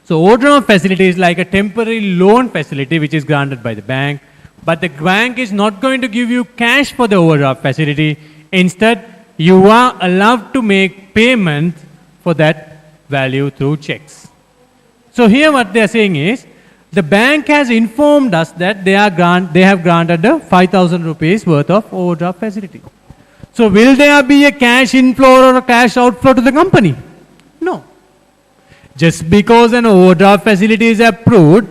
So overdraft facility is like a temporary loan facility which is granted by the bank. But the bank is not going to give you cash for the overdraft facility. Instead, you are allowed to make payment for that value through checks. So here what they are saying is, the bank has informed us that they have granted the 5,000 rupees worth of overdraft facility. So will there be a cash inflow or a cash outflow to the company? No. Just because an overdraft facility is approved,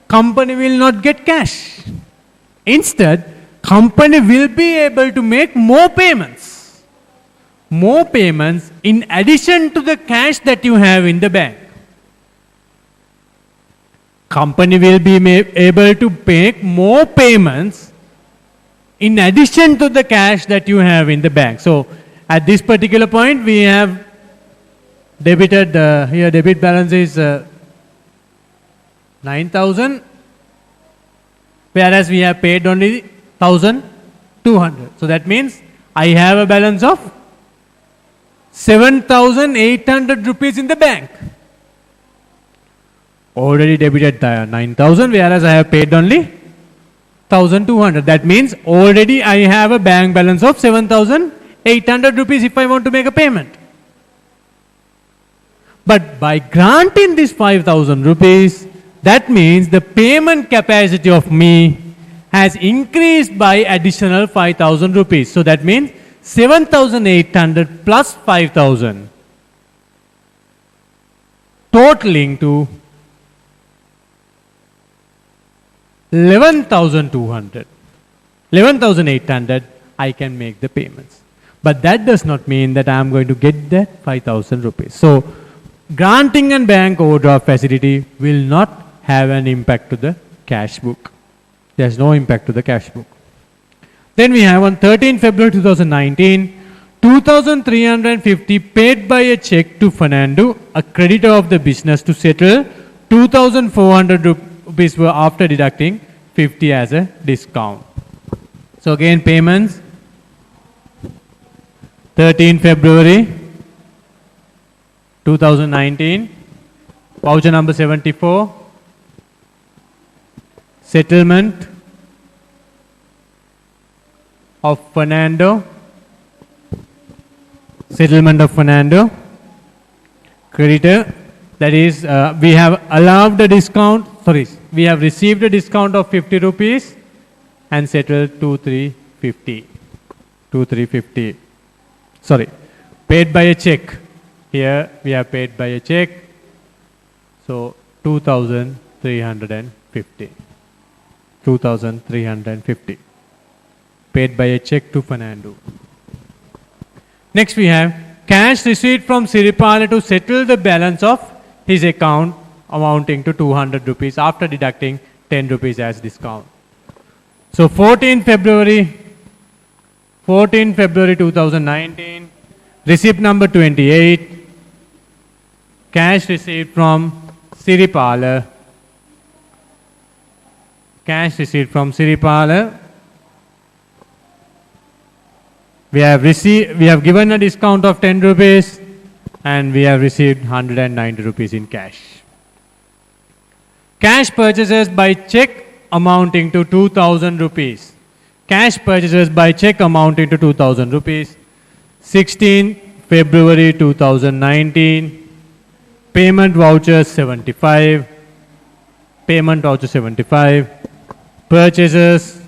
company will not get cash. Instead, company will be able to make more payments. More payments in addition to the cash that you have in the bank. Company will be able to make more payments in addition to the cash that you have in the bank. So at this particular point, we have debited, here debit balance is 9,000, whereas we have paid only 1,200. So that means I have a balance of 7,800 rupees in the bank. Already debited 9,000, whereas I have paid only 1,200. That means already I have a bank balance of 7,800 rupees if I want to make a payment. But by granting this 5,000 rupees, that means the payment capacity of me has increased by additional 5,000 rupees. So that means 7,800 plus 5,000, totaling to 11,200. 11,800, I can make the payments. But that does not mean that I am going to get that 5,000 rupees. So granting a bank overdraft facility will not have an impact to the cash book. There is no impact to the cash book. Then we have on 13 February 2019, 2,350 paid by a check to Fernando, a creditor of the business, to settle 2,400 rupees were after deducting 50 as a discount. So again, payments 13 February 2019, voucher number 74, settlement of Fernando, creditor, that is we have allowed a discount, we have received a discount of 50 rupees and settled 2,350. Paid by a check. Here we have paid by a check. So 2,350. 2,350. Paid by a check to Fernando. Next we have cash received from Siripala to settle the balance of his account amounting to 200 rupees after deducting 10 rupees as discount. So 14 February 2019, receipt number 28, cash received from Siripala. We have given a discount of 10 rupees and we have received 190 rupees in cash. Cash purchases by check amounting to 2,000 rupees. Cash purchases by check amounting to 2,000 rupees. 16 February 2019, payment voucher 75. Purchases.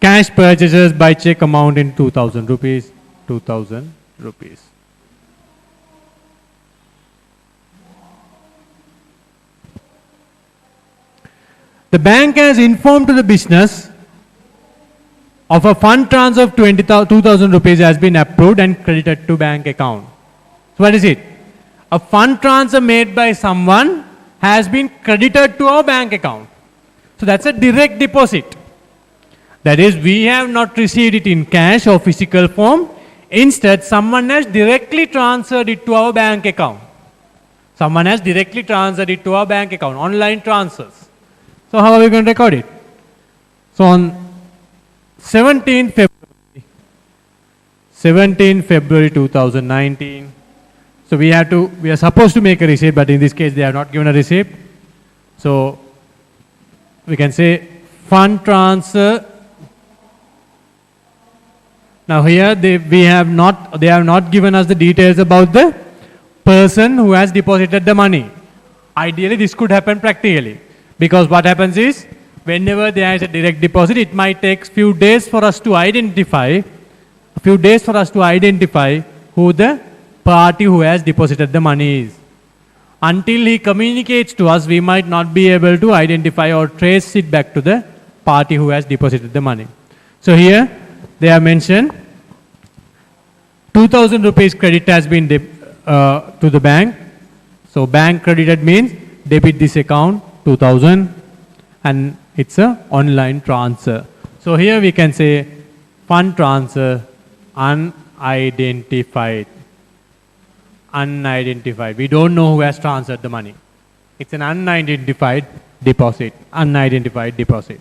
Cash purchases by check amount in 2,000 rupees. The bank has informed to the business of a fund transfer of 2,000 rupees has been approved and credited to bank account. So what is it? A fund transfer made by someone has been credited to our bank account. So that's a direct deposit. That is, we have not received it in cash or physical form. Instead, someone has directly transferred it to our bank account. Someone has directly transferred it to our bank account, online transfers. So how are we going to record it? So on 17 February 2019, so we are supposed to make a receipt, but in this case they have not given a receipt. So we can say fund transfer. Now here they have not given us the details about the person who has deposited the money. Ideally this could happen practically, because what happens is whenever there is a direct deposit, it might take few days for us to identify who the party who has deposited the money is. Until he communicates to us, we might not be able to identify or trace it back to the party who has deposited the money. So here they have mentioned 2,000 rupees credit has been to the bank. So bank credited means debit this account 2,000 and it's a online transfer. So here we can say fund transfer unidentified. Unidentified. We don't know who has transferred the money. It's an unidentified deposit. Unidentified deposit.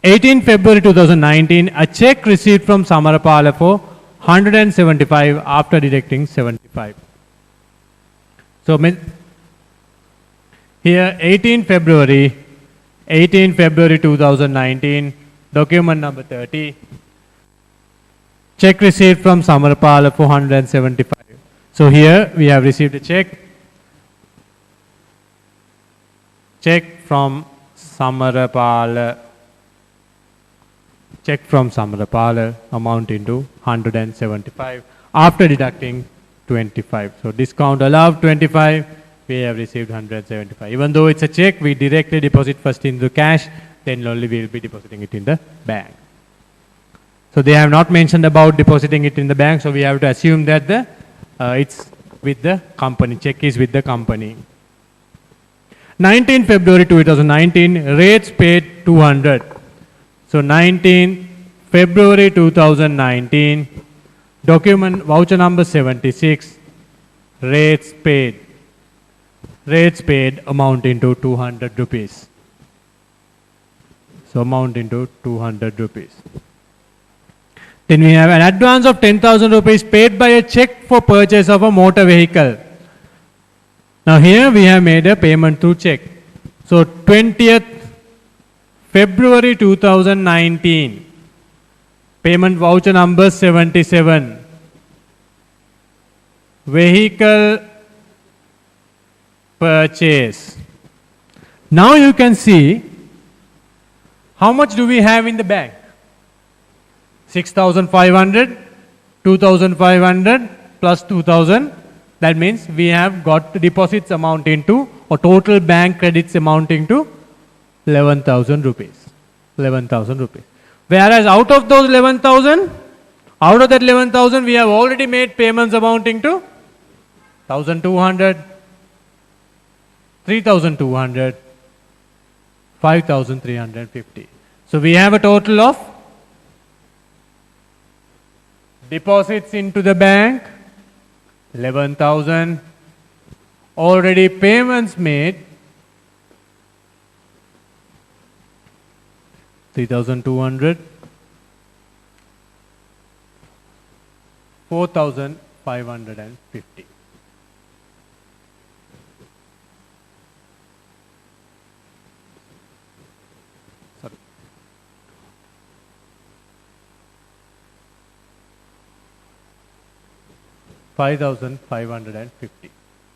18 February 2019, a check received from Samarapala for 175 after deducting 75. So here 18 February 2019, document number 30, check received from Samarapala for 175. So here we have received a check from Samarapala amounting to 175 after deducting 25. So discount allowed 25, we have received 175. Even though it's a check, we directly deposit first into cash, then only we will be depositing it in the bank. So they have not mentioned about depositing it in the bank, so we have to assume that it's with the company, check is with the company. 19 February 2019, rates paid 200. So 19 February 2019, document voucher number 76, rates paid amounting to 200 rupees. So amounting to 200 rupees. Then we have an advance of 10,000 rupees paid by a check for purchase of a motor vehicle. Now here we have made a payment through check. So 20th February 2019, payment voucher number 77, vehicle purchase. Now you can see how much do we have in the bank. 6,500, 2,500 plus 2,000. That means we have got the deposits amounting to, or total bank credits amounting to 11,000 rupees. 11,000 rupees. Whereas out of those 11,000, out of that 11,000, we have already made payments amounting to 1,200, 3,200, 5,350. So we have a total of deposits into the bank 11,000, already payments made 3,200, 4,550. Sorry. 5,550.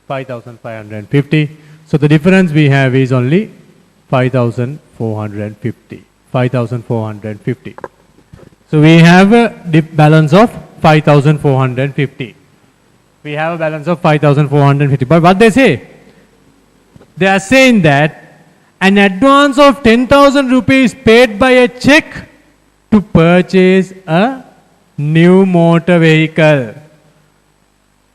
5,550. So the difference we have is only 5,450. 5,450. So we have a balance of 5,450. We have a balance of 5,450. But what they say? They are saying that an advance of 10,000 rupees paid by a check to purchase a new motor vehicle.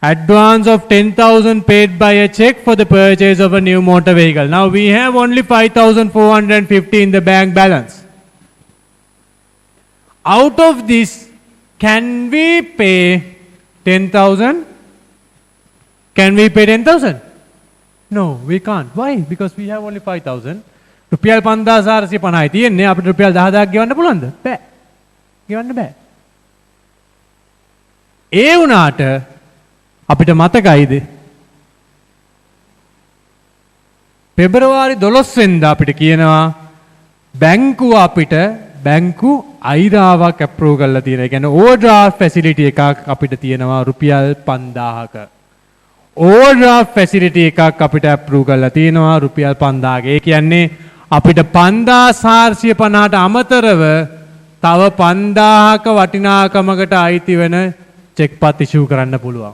Advance of 10,000 paid by a check for the purchase of a new motor vehicle. Now we have only 5,450 in the bank balance. Out of this, can we pay 10,000? Can we pay 10,000? No, we can't. Why? Because we have only 5,000. රුපියල් 5450යි තියෙන්නේ අපිට රුපියල් 10000ක් ගෙවන්න පුළුවන්ද? බෑ. ගෙවන්න බෑ. ඒ වුණාට අපිට මතකයිද? පෙබරවාරි 12 වෙනිදා අපිට කියනවා බැංකුව අපිට බැංකු අයිරාවක් අප්‍රූව් කරලා තියෙනවා. ඒ කියන්නේ ඕවර්ඩ්‍රාෆ්ට් ෆැසිලිටි එකක් අපිට තියෙනවා රුපියල් 5000ක. ඕවර්ඩ්‍රාෆ්ට් ෆැසිලිටි එකක් අපිට අප්‍රූව් කරලා තියෙනවා රුපියල් 5000ක. ඒ කියන්නේ අපිට 5450ට අමතරව තව 5000ක වටිනාකමකට අයිති වෙන චෙක් පත් ඉෂුව කරන්න පුළුවන්.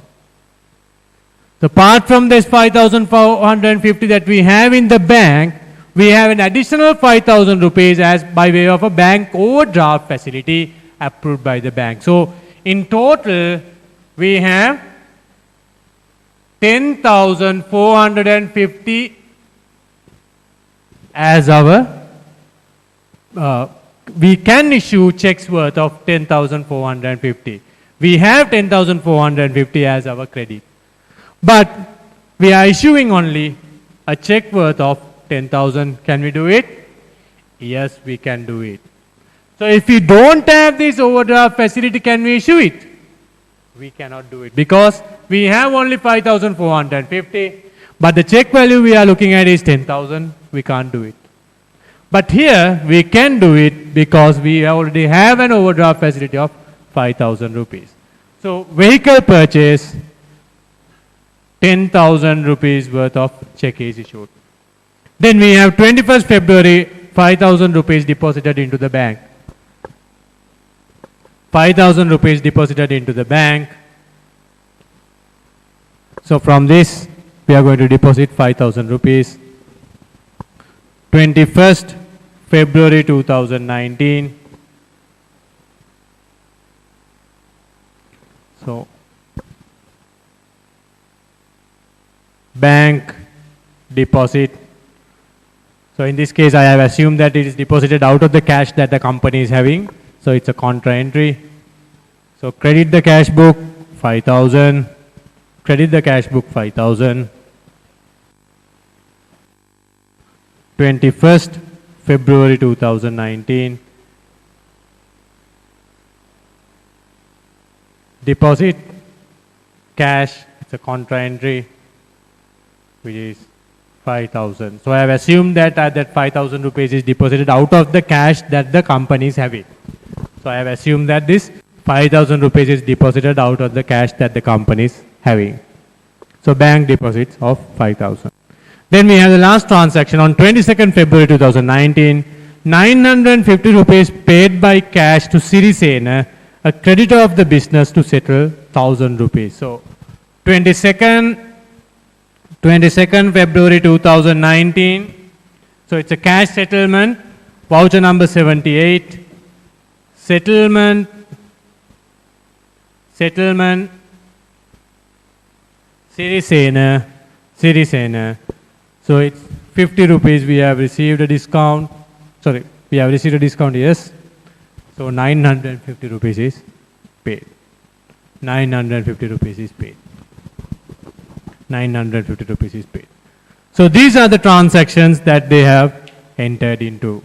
So apart from this 5,450 that we have in the bank, we have an additional 5,000 rupees as by way of a bank overdraft facility approved by the bank. So in total, we have 10,450 as our, we can issue checks worth of 10,450. We have 10,450 as our credit. But we are issuing only a check worth of 10,000. Can we do it? Yes, we can do it. So if we don't have this overdraft facility, can we issue it? We cannot do it because we have only 5,450. But the check value we are looking at is 10,000. We can't do it. But here we can do it because we already have an overdraft facility of 5,000 rupees. So vehicle purchase, 10,000 rupees worth of check is issued. Then we have 21st February, 5,000 rupees deposited into the bank. 5,000 rupees deposited into the bank. So from this, we are going to deposit 5,000 rupees. 21st February 2019. So bank deposit. So in this case, I have assumed that it is deposited out of the cash that the company is having. So it's a contra entry. So credit the cash book 5,000. Credit the cash book 5,000. 21st February 2019. Deposit cash. It's a contra entry, which is 5,000. So I have assumed that that 5,000 rupees is deposited out of the cash that the company is having. So I have assumed that this 5,000 rupees is deposited out of the cash that the company is having. So bank deposits of 5,000. Then we have the last transaction on 22nd February 2019. 950 rupees paid by cash to Sirisena, a creditor of the business, to settle 1,000 rupees. So 22nd February 2019. So it's a cash settlement, voucher number 78. Settlement, Sirisena. So it's 50 rupees. We have received a discount. Sorry, we have received a discount, yes. So 950 rupees is paid. 950 rupees is paid. 950 rupees is paid. So these are the transactions that they have entered into.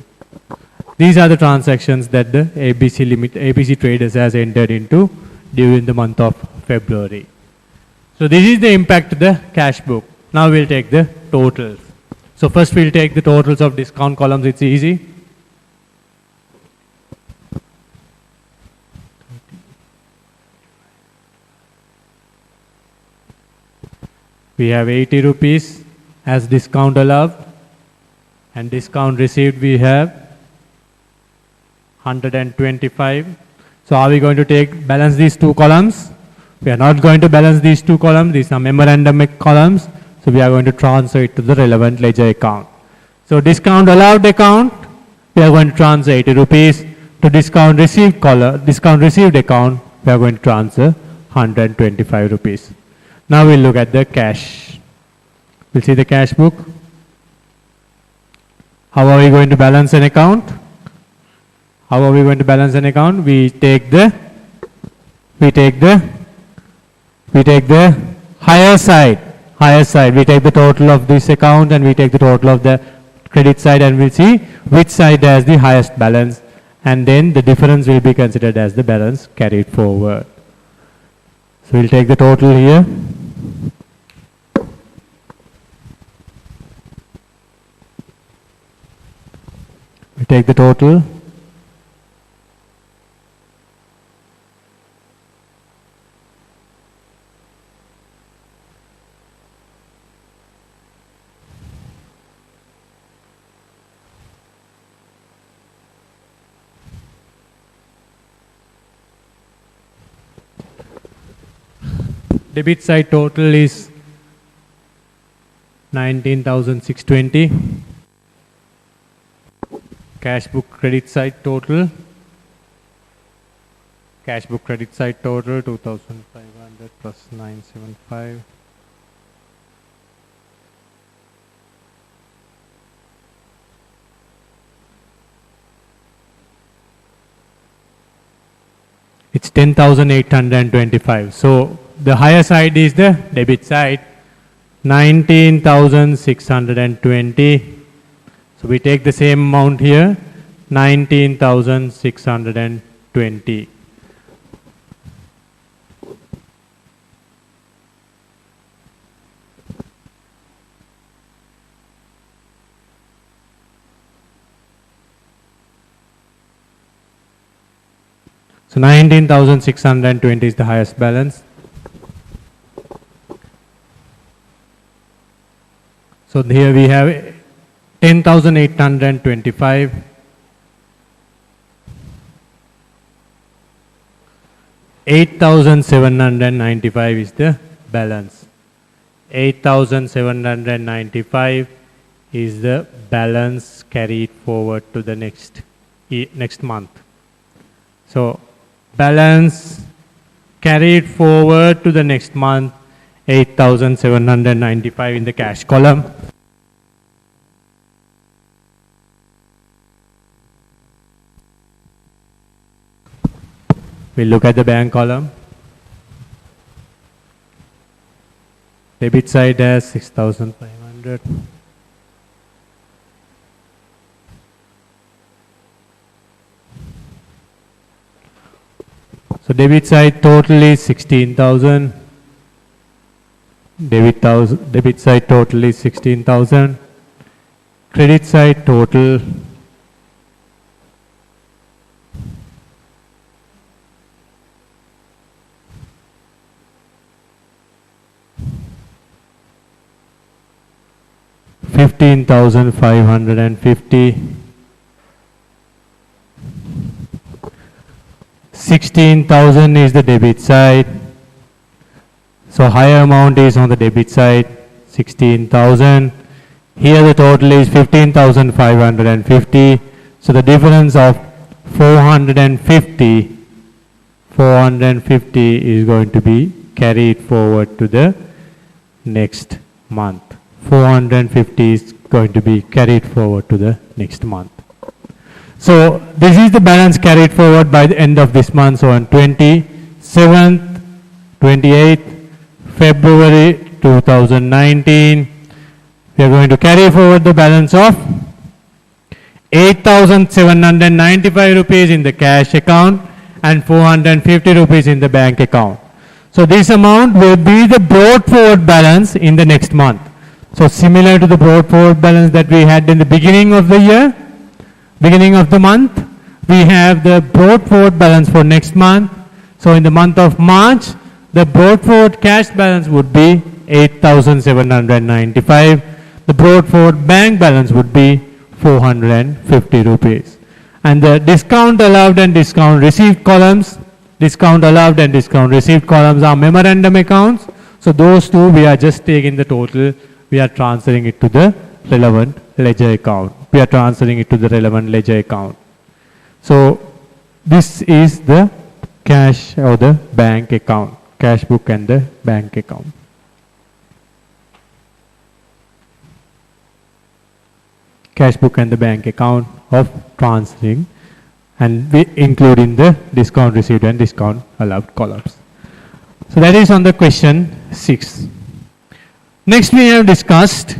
These are the transactions that the ABC Traders has entered into during the month of February. So this is the impact to the cash book. Now we'll take the totals. So first we'll take the totals of discount columns. It's easy. We have 80 rupees as discount allowed, and discount received we have 125. So are we going to balance these two columns? We are not going to balance these two columns. These are memorandum columns. So we are going to transfer it to the relevant ledger account. So discount allowed account, we are going to transfer 80 rupees. To discount received discount received account, we are going to transfer 125 rupees. Now we'll look at the cash. We'll see the cash book. How are we going to balance an account? How are we going to balance an account? We take the higher side. We take the total of this account and we take the total of the credit side, and we'll see which side has the highest balance, and then the difference will be considered as the balance carried forward. So we'll take the total here. We take the total. Debit side total is 19,620. Cash book credit side total. Cash book credit side total 2,500 plus 975. It's 10,825. So the higher side is the debit side, 19,620. So we take the same amount here, 19,620. So 19,620 is the highest balance. So here we have 10,825. 8,795 is the balance. 8,795 is the balance carried forward to the next month. So balance carried forward to the next month, 8,795 in the cash column. We'll look at the bank column. Debit side has 6,500. So debit side total is 16,000. Debit side total is 16,000. Credit side total $15,550. 16,000 is the debit side. So higher amount is on the debit side, 16,000. Here the total is 15,550. So the difference of 450 is going to be carried forward to the next month. 450 is going to be carried forward to the next month. So this is the balance carried forward by the end of this month. So on 27th, 28th February 2019, we are going to carry forward the balance of 8,795 rupees in the cash account and 450 rupees in the bank account. So this amount will be the brought forward balance in the next month. So similar to the brought forward balance that we had in the beginning of the year, beginning of the month, we have the brought forward balance for next month. So in the month of March, the brought forward cash balance would be 8,795. The brought forward bank balance would be 450 rupees. And the discount allowed and discount received columns, discount allowed and discount received columns are memorandum accounts. So those two, we are just taking the total, we are transferring it to the relevant ledger account. We are transferring it to the relevant ledger account. So this is the cash or the bank account, cash book and the bank account. Cash book and the bank account of transferring, and we including the discount received and discount allowed columns. So that is on the question 6. Next we have discussed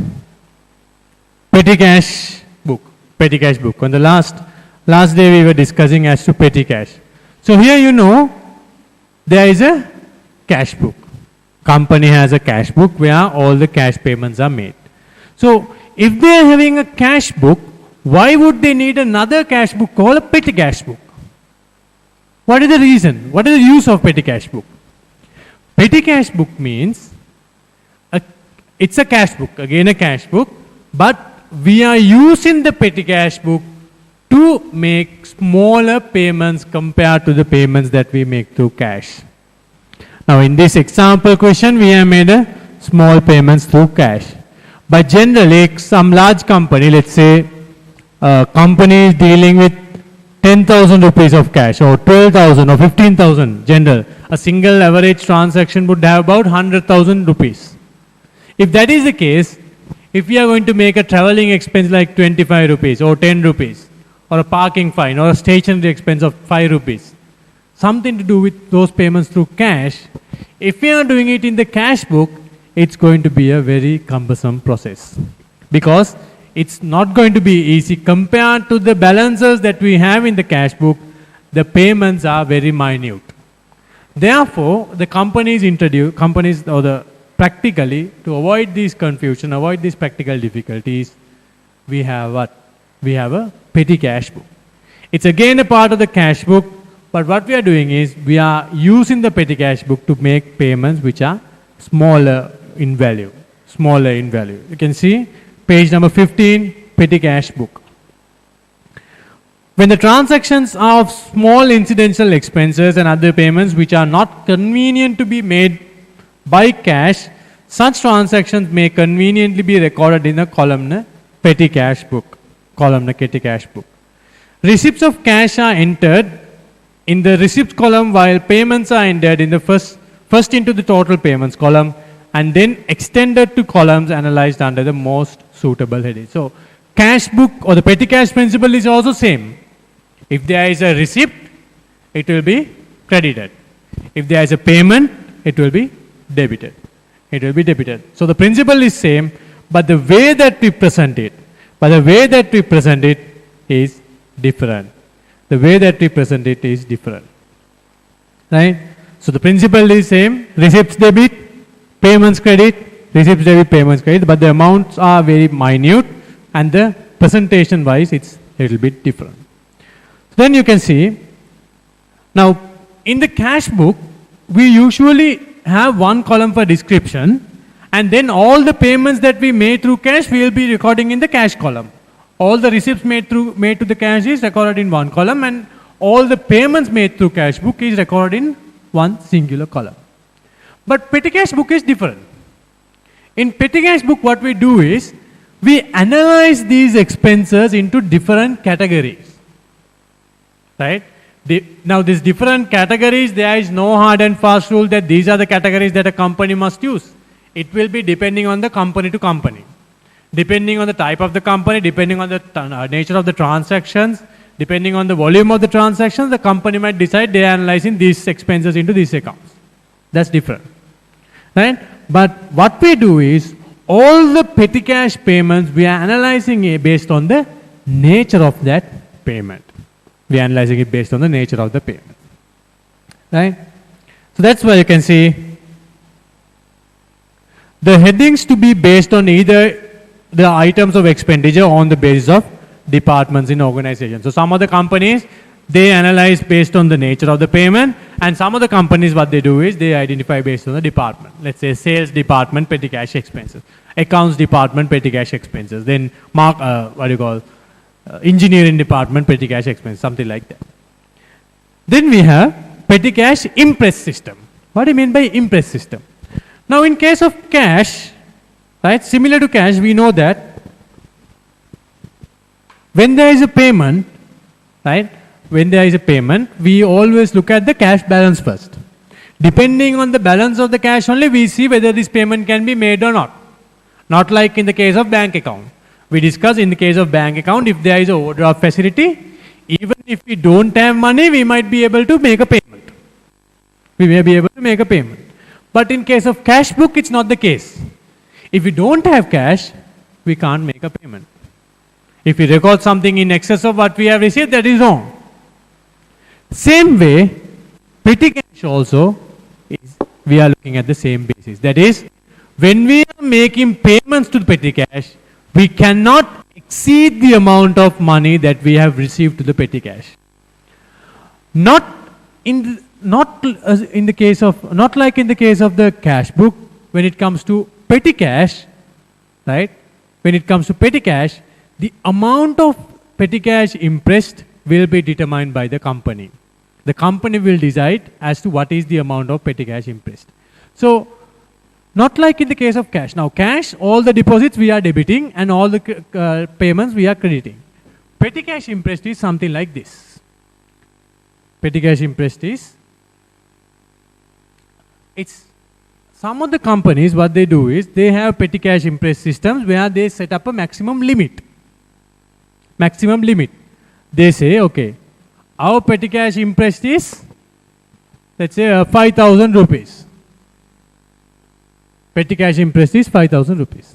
petty cash book. Petty cash book. On the last day we were discussing as to petty cash. So here you know there is a cash book. Company has a cash book where all the cash payments are made. So if they are having a cash book, why would they need another cash book called a petty cash book? What is the reason? What is the use of petty cash book? Petty cash book means it's a cash book, again a cash book, but we are using the petty cash book to make smaller payments compared to the payments that we make through cash. Now in this example question, we have made a small payments through cash. But generally, some large company, let's say a company is dealing with 10,000 rupees of cash, or 12,000 or 15,000 general. A single average transaction would have about 100,000 rupees. If that is the case, if we are going to make a traveling expense like 25 rupees or 10 rupees, or a parking fine or a stationery expense of 5 rupees, something to do with those payments through cash, if we are doing it in the cash book, it's going to be a very cumbersome process, because it's not going to be easy compared to the balances that we have in the cash book. The payments are very minute. Therefore, the companies practically, to avoid this confusion, avoid these practical difficulties, we have what? We have a petty cash book. It's again a part of the cash book, but what we are doing is we are using the petty cash book to make payments which are smaller in value. You can see page number 15, petty cash book. When the transactions are of small incidental expenses and other payments which are not convenient to be made by cash, such transactions may conveniently be recorded in a column petty cash book. Receipts of cash are entered in the receipts column, while payments are entered in the first into the total payments column, and then extended to columns analyzed under the most suitable heading. So cash book or the petty cash principle is also same. If there is a receipt, it will be credited. If there is a payment, it will be debited. So the principle is same, but the way that we present it is different. Right? So the principle is same. Receipts debit, payments credit, but the amounts are very minute, and the presentation wise it's a little bit different. Then you can see, now in the cash book, we usually have one column for description, and then all the payments that we made through cash we will be recording in the cash column. All the receipts made to the cash is recorded in one column, and all the payments made through cash book is recorded in one singular column. But petty cash book is different. In petty cash book, what we do is we analyze these expenses into different categories. Right? Now these different categories, there is no hard and fast rule that these are the categories that a company must use. It will be depending on the company to company. Depending on the type of the company, depending on the nature of the transactions, depending on the volume of the transactions, the company might decide they are analyzing these expenses into these accounts. That's different. Right? But what we do is, all the petty cash payments, we are analyzing it based on the nature of that payment. Right? So that's why you can see the headings to be based on either the items of expenditure on the basis of departments in organization. So some of the companies, they analyze based on the nature of the payment, and some of the companies, what they do is they identify based on the department. Let's say sales department, petty cash expenses. Accounts department, petty cash expenses. Then engineering department, petty cash expenses, something like that. Then we have petty cash impress system. What do you mean by impress system? Now in case of cash, right, similar to cash, we know that when there is a payment, right? When there is a payment, we always look at the cash balance first. Depending on the balance of the cash only, we see whether this payment can be made or not. Not like in the case of bank account. We discuss in the case of bank account, if there is a overdraft facility, even if we don't have money, we might be able to make a payment. We may be able to make a payment. But in case of cash book, it's not the case. If we don't have cash, we can't make a payment. If we record something in excess of what we have received, that is wrong. Same way, petty cash also, we are looking at the same basis. That is, when we are making payments to the petty cash, we cannot exceed the amount of money that we have received to the petty cash. Not like in the case of the cash book, when it comes to petty cash, right? When it comes to petty cash, the amount of petty cash impressed will be determined by the company. The company will decide as to what is the amount of petty cash impressed. So, not like in the case of cash. Now, cash, all the deposits we are debiting and all the payments we are crediting. Petty cash impressed is something like this. Petty cash impressed is, it's some of the companies, what they do is, they have petty cash impressed systems where they set up a maximum limit. Maximum limit. They say, okay, our petty cash impressed is, let's say 5,000 rupees. Petty cash impressed is 5,000 rupees.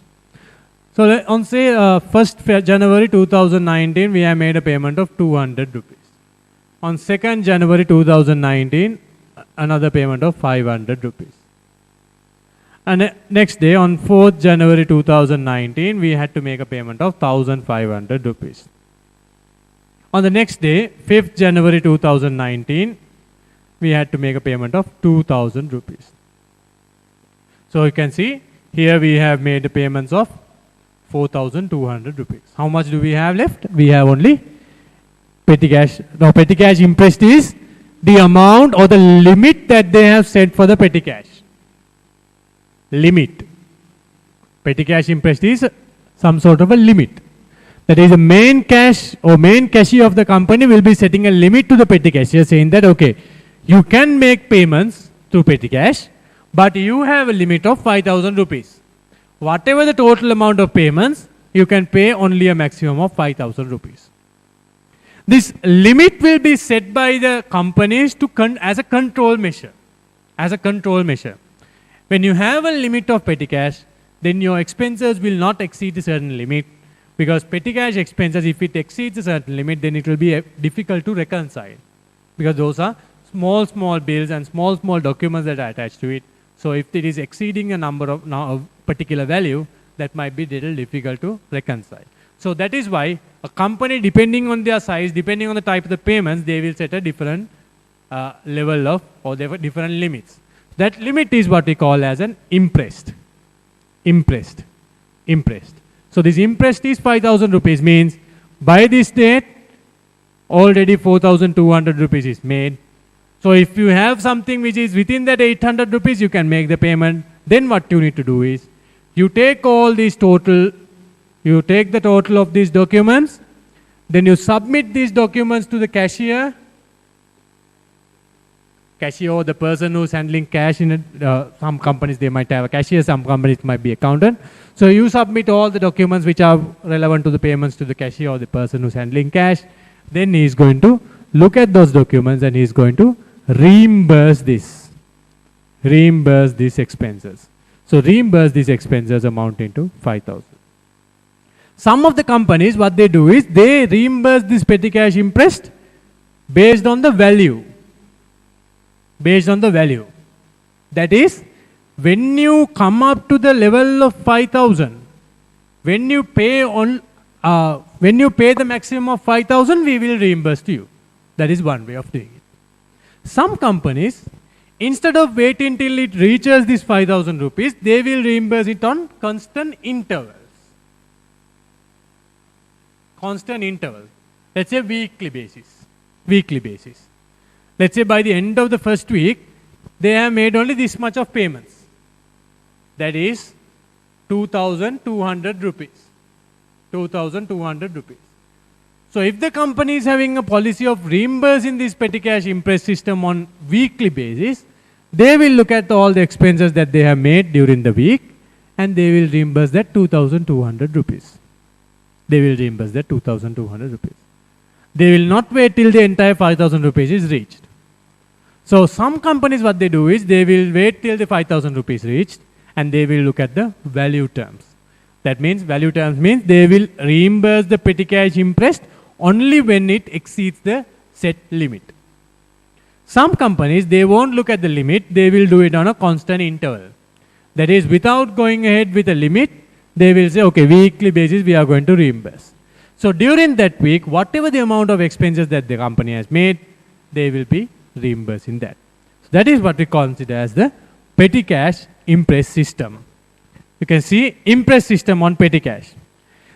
So on say 1st January 2019, we have made a payment of 200 rupees. On 2nd January 2019, another payment of 500 rupees. And next day, on 4th January 2019, we had to make a payment of 1,500 rupees. On the next day, 5th January 2019, we had to make a payment of 2,000 rupees. So you can see, here we have made the payments of 4,200 rupees. How much do we have left? We have only petty cash. Now, petty cash impressed is the amount or the limit that they have set for the petty cash. Limit. Petty cash impressed is some sort of a limit. That is, the main cash or main cashier of the company will be setting a limit to the petty cash. Saying that, okay, you can make payments through petty cash, but you have a limit of 5,000 rupees. Whatever the total amount of payments, you can pay only a maximum of 5,000 rupees. This limit will be set by the companies to as a control measure. As a control measure. When you have a limit of petty cash, then your expenses will not exceed a certain limit. Because petty cash expenses, if it exceeds a certain limit, then it will be difficult to reconcile. Because those are small bills and small documents that are attached to it. So if it is exceeding a number of a particular value, that might be a little difficult to reconcile. So that is why a company, depending on their size, depending on the type of the payments, they will set a different level of, or different limits. That limit is what we call as an impressed. Impressed. So this impressed is 5,000 rupees, means by this date, already 4,200 rupees is made. So if you have something which is within that 800 rupees, you can make the payment. Then what you need to do is, you take all these total, you take the total of these documents, then you submit these documents to the cashier. Cashier or the person who's handling cash in some companies, they might have a cashier, some companies might be accountant. So you submit all the documents which are relevant to the payments to the cashier or the person who's handling cash. Then he is going to look at those documents and he is going to reimburse these expenses. So reimburse these expenses amounting to 5,000. Some of the companies, what they do is, they reimburse this petty cash impressed based on the value. Based on the value. That is, when you come up to the level of 5,000, when you pay the maximum of 5,000, we will reimburse to you. That is one way of doing it. Some companies, instead of waiting till it reaches this 5,000 rupees, they will reimburse it on constant intervals. Constant interval. Let's say weekly basis. Weekly basis. Let's say by the end of the first week, they have made only this much of payments. That is 2,200 rupees. 2,200 rupees. So if the company is having a policy of reimbursing this petty cash impress system on weekly basis, they will look at all the expenses that they have made during the week and they will reimburse that 2,200 rupees. They will reimburse that 2,200 rupees. They will not wait till the entire 5,000 rupees is reached. So some companies, what they do is they will wait till the 5,000 rupees reached and they will look at the value terms. That means value terms means they will reimburse the petty cash impressed only when it exceeds the set limit. Some companies, they won't look at the limit, they will do it on a constant interval. That is, without going ahead with a limit, they will say, okay, weekly basis we are going to reimburse. So during that week, whatever the amount of expenses that the company has made, they will be reimbursing that. So that is what we consider as the petty cash impress system. You can see impress system on petty cash.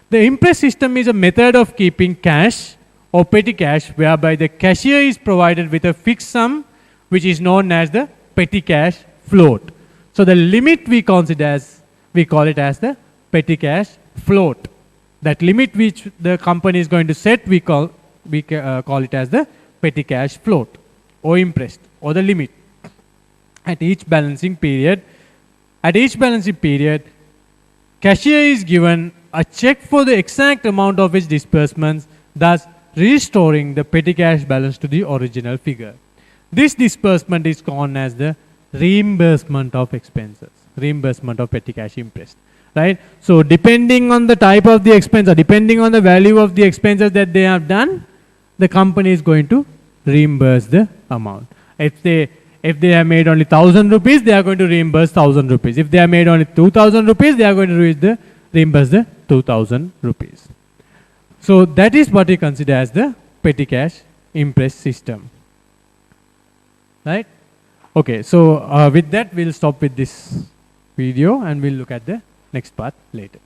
The impress system is a method of keeping cash or petty cash whereby the cashier is provided with a fixed sum which is known as the petty cash float. So the limit we consider as, we call it as the petty cash float. That limit which the company is going to set, we call it as the petty cash float or impressed or the limit. At each balancing period, cashier is given a check for the exact amount of its disbursements, thus restoring the petty cash balance to the original figure. This disbursement is known as the reimbursement of expenses, reimbursement of petty cash impressed. Right? So depending on the type of the expense or depending on the value of the expenses that they have done, the company is going to reimburse the amount. If they have made only 1,000 rupees, they are going to reimburse 1,000 rupees. If they have made only 2,000 rupees, they are going to reimburse the 2,000 rupees. So that is what we consider as the petty cash impress system. Right? Okay, so with that we'll stop with this video and we'll look at the next part later.